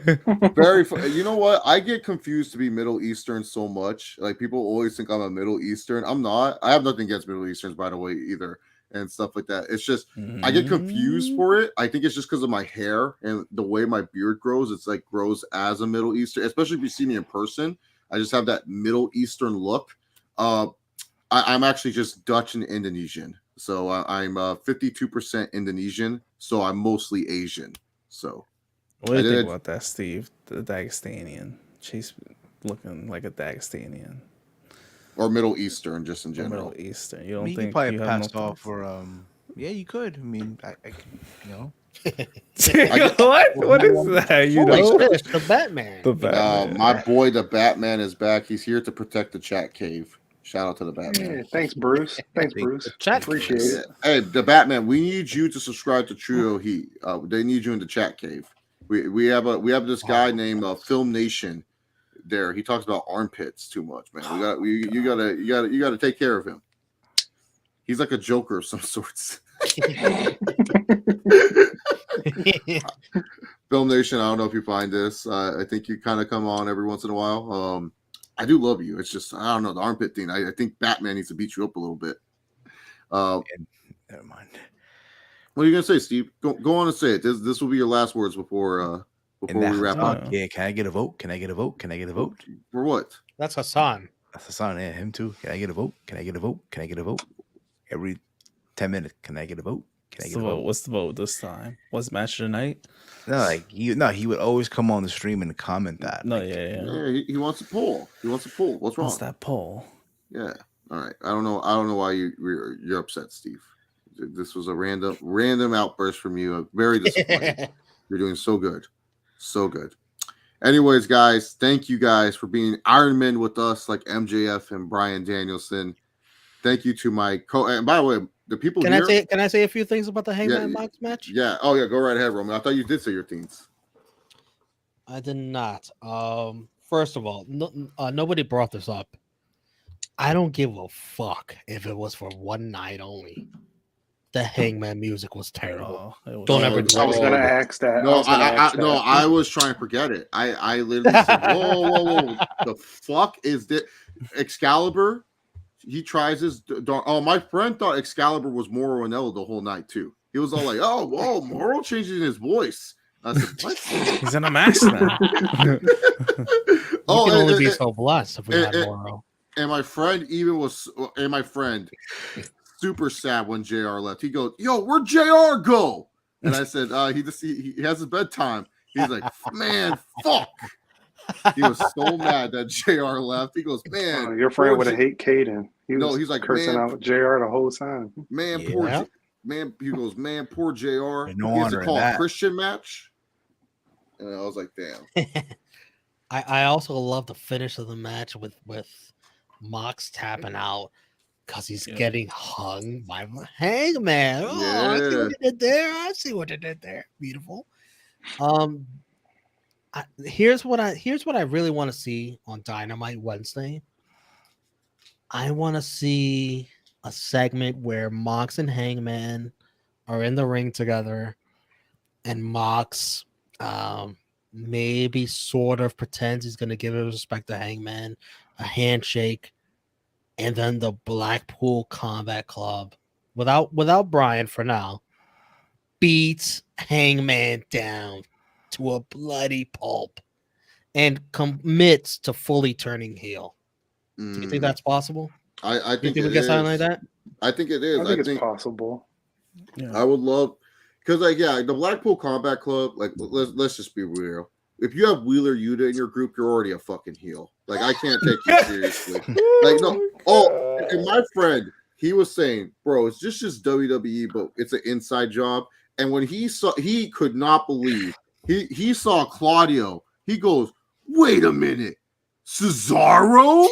[SPEAKER 2] Very. You know what? I get confused to be Middle Eastern so much. Like people always think I'm a Middle Eastern. I'm not. I have nothing against Middle Easterns, by the way, either. And stuff like that. It's just I get confused for it. I think it's just because of my hair and the way my beard grows. It's like grows as a Middle Eastern, especially if you see me in person. I just have that Middle Eastern look. I'm actually just Dutch and Indonesian, so I'm 52% Indonesian. So I'm mostly Asian. So
[SPEAKER 10] what do you think about that, Steve? The Dagestanian, Chase looking like a Dagestanian.
[SPEAKER 2] Or Middle Eastern, just in general.
[SPEAKER 8] Middle Eastern. You don't think you probably passed off for yeah, you could. I mean, I
[SPEAKER 10] what? What is that?
[SPEAKER 5] The Batman.
[SPEAKER 10] The Batman.
[SPEAKER 2] My boy, the Batman is back. He's here to protect the chat cave. Shout out to the Batman.
[SPEAKER 7] Yeah, thanks, Bruce. Thanks, Bruce.
[SPEAKER 5] Chat
[SPEAKER 7] Appreciate
[SPEAKER 5] case.
[SPEAKER 7] it.
[SPEAKER 2] Hey, the Batman, we need you to subscribe to Trio Heat. They need you in the chat cave. We have this guy named Film Nation there. He talks about armpits too much, man. You gotta take care of him. He's like a Joker of some sorts. Film Nation, I don't know if you find this. I think you kind of come on every once in a while. I do love you. It's just, I don't know, the armpit thing. I think Batman needs to beat you up a little bit.
[SPEAKER 8] Never mind.
[SPEAKER 2] What are you gonna say, Steve? Go on and say it. This will be your last words before we wrap up.
[SPEAKER 8] Yeah, can I get a vote? Can I get a vote? Can I get a vote?
[SPEAKER 2] For what?
[SPEAKER 5] That's Hassan.
[SPEAKER 8] That's Hassan. Yeah, him too. Can I get a vote? Can I get a vote? Can I get a vote? Every 10 minutes, can I get a vote? Can I get a vote?
[SPEAKER 10] What's the vote this time? What's match of the night?
[SPEAKER 8] No, he would always come on the stream and comment that.
[SPEAKER 10] No,
[SPEAKER 8] like,
[SPEAKER 2] Yeah, he wants a poll. He wants a poll. What's wrong?
[SPEAKER 10] What's that poll?
[SPEAKER 2] Yeah. All right. I don't know why you're upset, Steve. This was a random outburst from you. I'm very disappointed. You're doing so good. So good. Anyways, guys, thank you guys for being Iron Men with us, like MJF and Bryan Danielson. Thank you to my and by the way, the people
[SPEAKER 5] Can
[SPEAKER 2] here.
[SPEAKER 5] I say a few things about the Hangman Mox match?
[SPEAKER 2] Yeah. Oh yeah, go right ahead, Roman. I thought you did say your things.
[SPEAKER 5] I did not. First of all, nobody brought this up. I don't give a fuck if it was for one night only. The Hangman music was terrible. Don't ever do
[SPEAKER 7] I was going to ask that.
[SPEAKER 2] I was trying to forget it. I literally said, whoa. The fuck is this? Excalibur? He tries his my friend thought Excalibur was Mauro Ranallo the whole night too. He was all like, "Oh, whoa, Mauro changing his voice." I said, "What?"
[SPEAKER 10] He's in a mask now.
[SPEAKER 5] We can only be so blessed if we had Mauro.
[SPEAKER 2] And my friend super sad when JR left. He goes, "Yo, where'd JR go?" And I said, he has his bedtime. He's like, "Man, fuck." He was so mad that JR left. He goes, "Man,
[SPEAKER 7] your friend would have hate Caden."
[SPEAKER 2] He's like
[SPEAKER 7] cursing out JR the whole time.
[SPEAKER 2] Man, poor man. He goes, "Man, poor JR." He
[SPEAKER 8] no
[SPEAKER 2] has to call
[SPEAKER 8] that.
[SPEAKER 2] a Christian match. And I was like, "Damn."
[SPEAKER 5] I also love the finish of the match with Mox tapping out because he's getting hung by Hangman. Oh, I see what you did there. I see what you did there. Beautiful. Here's what I really want to see on Dynamite Wednesday. I want to see a segment where Mox and Hangman are in the ring together, and Mox maybe sort of pretends he's going to give his respect to Hangman, a handshake, and then the Blackpool Combat Club, without Brian for now, beats Hangman down to a bloody pulp and commits to fully turning heel. Do you think that's possible?
[SPEAKER 2] I think
[SPEAKER 5] we get something like that.
[SPEAKER 2] I think it is.
[SPEAKER 7] I think it's possible.
[SPEAKER 10] Yeah.
[SPEAKER 2] I would love because the Blackpool Combat Club. Like, let's just be real. If you have Wheeler Yuta in your group, you're already a fucking heel. Like, I can't take you seriously. Like, no. Oh, and my friend, he was saying, bro, it's just WWE, but it's an inside job. And when he could not believe he saw Claudio. He goes, "Wait a minute, Cesaro?"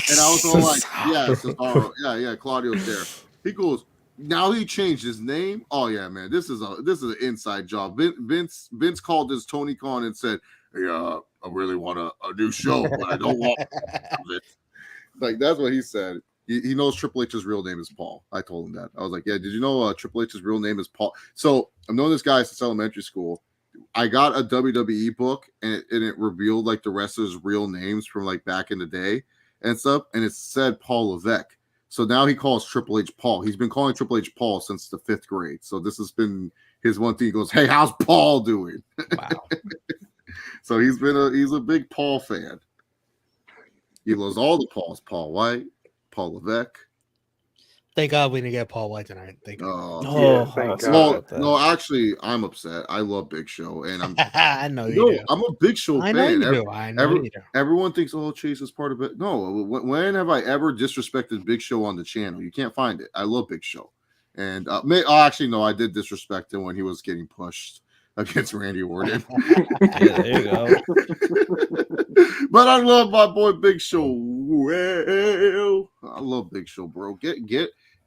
[SPEAKER 2] And I was all like, "Yeah, Cesaro. Yeah, Claudio's there." He goes, "Now he changed his name." Oh yeah, man, this is an inside job. Vince called this Tony Khan and said, "Yeah, I really want a new show, but I don't want it." Like, that's what he said. He knows Triple H's real name is Paul. I told him that. I was like, "Yeah, did you know Triple H's real name is Paul?" So I've known this guy since elementary school. I got a WWE book and it revealed like the wrestlers' real names from like back in the day and stuff, and it said Paul Levesque. So now he calls Triple H Paul. He's been calling Triple H Paul since the 5th grade. So this has been his one thing. He goes, "Hey, how's Paul doing?"
[SPEAKER 8] Wow.
[SPEAKER 2] So he's a big Paul fan. He loves all the Pauls: Paul White, Paul Levesque.
[SPEAKER 5] Thank God we didn't get Paul White tonight. Thank God.
[SPEAKER 7] Thank God.
[SPEAKER 2] No, actually, I'm upset. I love Big Show, and
[SPEAKER 5] I know you do.
[SPEAKER 2] I'm a Big Show fan.
[SPEAKER 5] I know you do. I know you do.
[SPEAKER 2] Everyone thinks, "Oh, Chase is part of it." No, when have I ever disrespected Big Show on the channel? You can't find it. I love Big Show, and actually, no, I did disrespect him when he was getting pushed against Randy Orton.
[SPEAKER 10] Yeah, there you go.
[SPEAKER 2] But I love my boy Big Show. Well, I love Big Show, bro. Get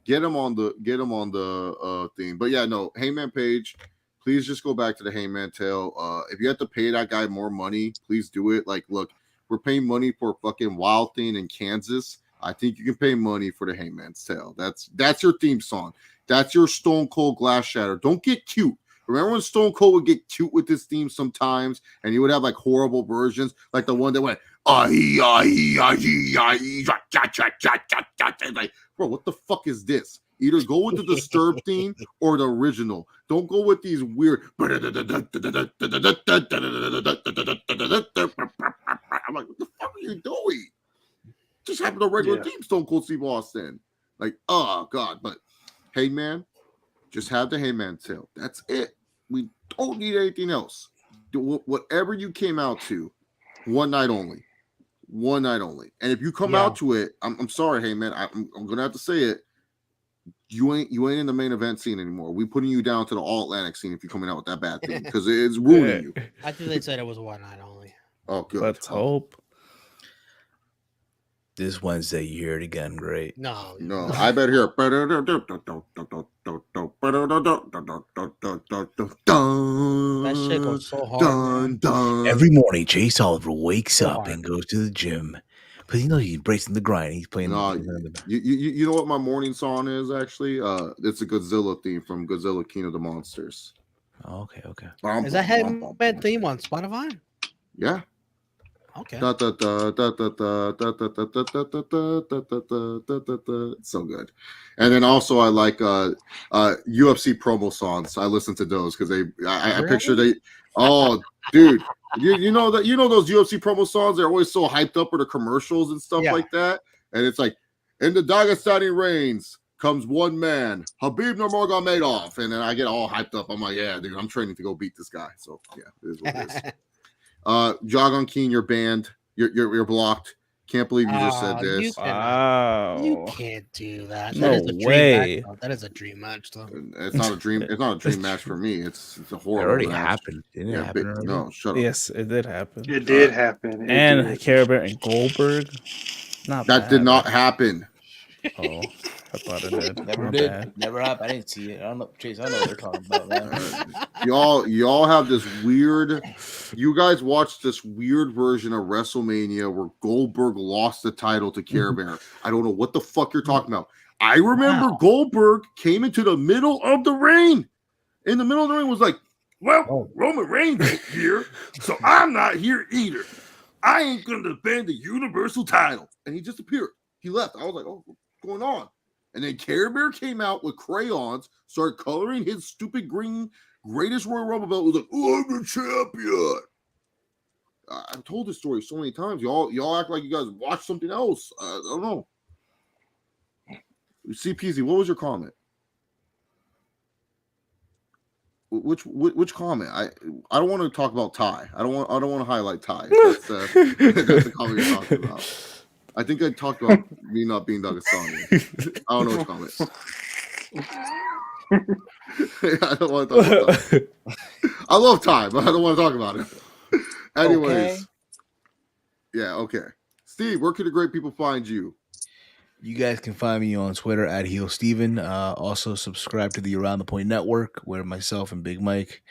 [SPEAKER 2] him on the theme. But yeah, no, Heyman Page. Please just go back to the Heyman Tale. If you have to pay that guy more money, please do it. Like, look, we're paying money for fucking Wild Thing in Kansas. I think you can pay money for the Heyman's Tale. That's your theme song. That's your Stone Cold Glass Shatter. Don't get cute. Remember when Stone Cold would get cute with this theme sometimes, and he would have like horrible versions, like the one that went like, bro, what the fuck is this? Either go with the Disturbed theme or the original. Don't go with these weird. I'm like, what the fuck are you doing? Just having a regular theme, Stone Cold Steve Austin. Like, oh god, but hey man, just have the Heyman Tale. That's it. We don't need anything else. Do whatever you came out to, one night only. One night only. And if you come out to it, I'm sorry, Heyman. I'm gonna have to say it. You ain't in the main event scene anymore. We putting you down to the All Atlantic scene if you're coming out with that bad thing because it's ruining you.
[SPEAKER 5] I think they said it was one night only.
[SPEAKER 2] Oh, good.
[SPEAKER 10] Let's hope.
[SPEAKER 8] This Wednesday, you hear it again. Great.
[SPEAKER 5] No,
[SPEAKER 2] I bet here.
[SPEAKER 5] That shit goes so hard.
[SPEAKER 8] Every morning, Chase Oliver wakes up and goes to the gym. Because he's bracing the grind. He's playing.
[SPEAKER 2] You know what my morning song is actually? It's a Godzilla theme from Godzilla King of the Monsters.
[SPEAKER 8] Oh, okay.
[SPEAKER 5] Is that Heyman theme on Spotify?
[SPEAKER 2] Yeah.
[SPEAKER 5] Okay.
[SPEAKER 2] It's so good. And then also I like UFC promo songs. I listen to those because I picture dude. You know those UFC promo songs, they're always so hyped up for the commercials and stuff like that. And it's like, in the Dagestani reigns comes one man, Habib Nurmagomedov. And then I get all hyped up. I'm like, yeah, dude, I'm training to go beat this guy. So yeah, it is what it is. Jogon Keen, you're banned. You're blocked. Can't believe you just said this.
[SPEAKER 5] You can't do that.
[SPEAKER 10] No
[SPEAKER 5] that is a dream
[SPEAKER 10] way.
[SPEAKER 5] Match, that is a dream match, though.
[SPEAKER 2] It's not a dream. It's not a dream match for me. It's a horrible.
[SPEAKER 8] It already
[SPEAKER 2] match.
[SPEAKER 8] happened. Didn't it happen already?
[SPEAKER 2] No, shut up.
[SPEAKER 10] Yes, it did happen.
[SPEAKER 7] It did happen.
[SPEAKER 10] And Care Bear and Goldberg. Not
[SPEAKER 2] that
[SPEAKER 10] bad.
[SPEAKER 2] did not happen.
[SPEAKER 10] Oh, I thought it did.
[SPEAKER 8] Never did. Never happened. I didn't see it. I don't know, Chase. I know what you're talking about, man.
[SPEAKER 2] Y'all have this weird. You guys watched this weird version of WrestleMania where Goldberg lost the title to Care Bear. I don't know what the fuck you're talking about. I remember Goldberg came into the middle of the ring. In the middle of the ring was like, well, Roman Reigns ain't here, so I'm not here either. I ain't gonna defend the Universal title. And he disappeared. He left. I was like, oh, what's going on? And then Care Bear came out with crayons, started coloring his stupid green greatest Royal Rumble belt. Was like, oh, I'm the champion. I've told this story so many times. Y'all act like you guys watched something else. I don't know. CPZ, what was your comment? Which comment? I don't want to talk about Ty. I don't want to highlight Ty. That's the comment you're talking about. I think I talked about me not being Dagestani. I don't know which comment. I don't want to talk about Ty. I love Ty, but I don't want to talk about it. Anyways. Yeah, okay. Steve, where can the great people find you?
[SPEAKER 8] You guys can find me on Twitter at HeelSteven. Also subscribe to the Around the Point Network, where myself and Big Mike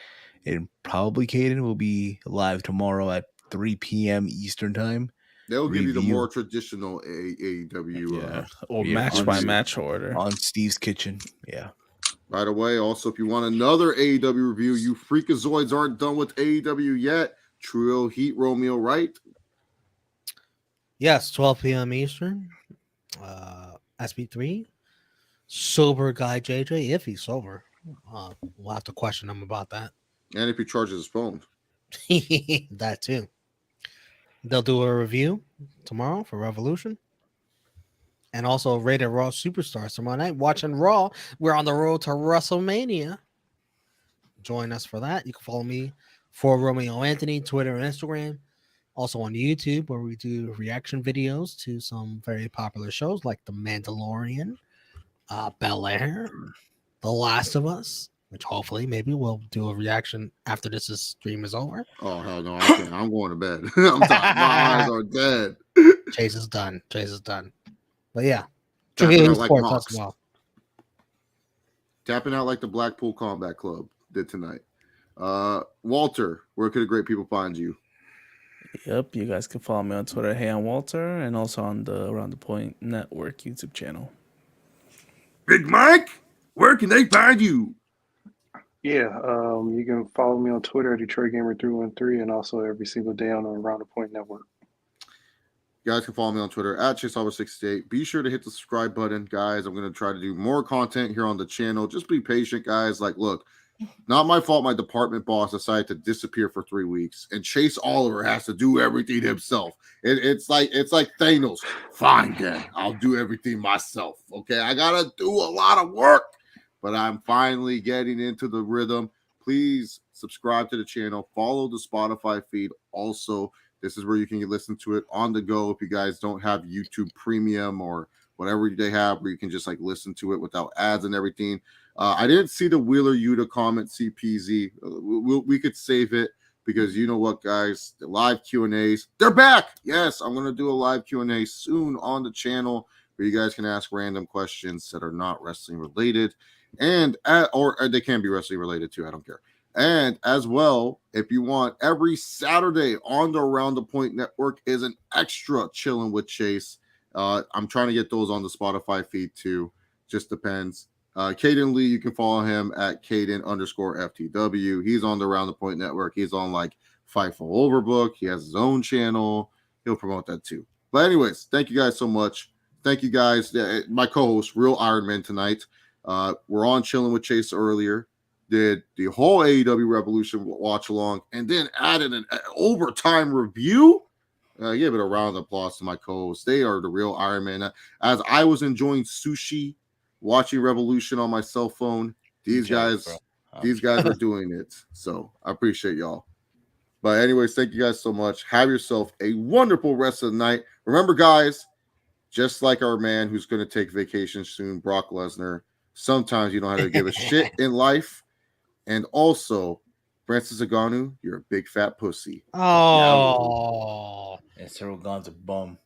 [SPEAKER 8] and probably Caden will be live tomorrow at 3 p.m. Eastern Time.
[SPEAKER 2] They'll give you the more traditional AEW
[SPEAKER 10] or match by match order
[SPEAKER 8] on Steve's Kitchen. Yeah.
[SPEAKER 2] By the way, also, if you want another AEW review, you freakazoids aren't done with AEW yet. Trio Heat Romeo, right?
[SPEAKER 5] Yes, 12 p.m. Eastern. SB3. Sober guy JJ, if he's sober. We'll have to question him about that.
[SPEAKER 2] And if he charges his phone.
[SPEAKER 5] That too. They'll do a review tomorrow for Revolution. And also Rated Raw Superstars tomorrow night. Watching Raw. We're on the road to WrestleMania. Join us for that. You can follow me for Romeo Anthony, Twitter and Instagram. Also on YouTube, where we do reaction videos to some very popular shows like The Mandalorian, Bel Air, The Last of Us, which hopefully maybe we'll do a reaction after stream is over.
[SPEAKER 2] Oh hell no, I can't. I'm going to bed. I'm tired. My eyes are dead.
[SPEAKER 5] Chase is done. But yeah,
[SPEAKER 2] Tapping
[SPEAKER 5] True
[SPEAKER 2] out like
[SPEAKER 5] Sports
[SPEAKER 2] Mox.
[SPEAKER 5] as well.
[SPEAKER 2] Tapping out like the Blackpool Combat Club did tonight. Walter, where could the great people find you?
[SPEAKER 10] Yep, you guys can follow me on Twitter, Hey I'm Walter, and also on the Around the Point Network YouTube channel.
[SPEAKER 2] Big Mike, where can they find you?
[SPEAKER 7] Yeah, you can follow me on Twitter at DetroitGamer313 and also every single day on the Around the Point Network.
[SPEAKER 2] You guys can follow me on Twitter at ChaseAlbert68. Be sure to hit the subscribe button, guys. I'm going to try to do more content here on the channel. Just be patient, guys. Like, look, not my fault my department boss decided to disappear for 3 weeks, and Chase Oliver has to do everything himself. It's like Thanos. Fine, then. I'll do everything myself. Okay, I got to do a lot of work, but I'm finally getting into the rhythm. Please subscribe to the channel. Follow the Spotify feed also. This is where you can listen to it on the go if you guys don't have YouTube Premium or whatever they have, where you can just like listen to it without ads and everything. I didn't see the Wheeler Yuta comment, CPZ. We could save it because you know what, guys? The live Q&As, they're back. Yes, I'm going to do a live Q&A soon on the channel where you guys can ask random questions that are not wrestling related, or they can be wrestling related too. I don't care. And as well, if you want, every Saturday on the Around the Point Network is an extra Chilling with Chase. I'm trying to get those on the Spotify feed too. Just depends. Caden Lee, you can follow him at Caden_FTW. He's on the Around the Point Network. He's on like Fightful Overbook. He has his own channel. He'll promote that too. But anyways, thank you guys so much. Thank you guys. My co-host, Real Iron Man tonight. We're on Chilling with Chase earlier. Did the whole AEW Revolution watch along, and then added an overtime review. Give it a round of applause to my co-hosts. They are the real Iron Man. As I was enjoying sushi, watching Revolution on my cell phone, these guys were doing it. So I appreciate y'all. But anyways, thank you guys so much. Have yourself a wonderful rest of the night. Remember, guys, just like our man who's going to take vacation soon, Brock Lesnar, sometimes you don't have to give a shit in life. And also, Francis Ngannou, you're a big fat pussy.
[SPEAKER 5] Oh.
[SPEAKER 8] And Cyril Gane's a bum.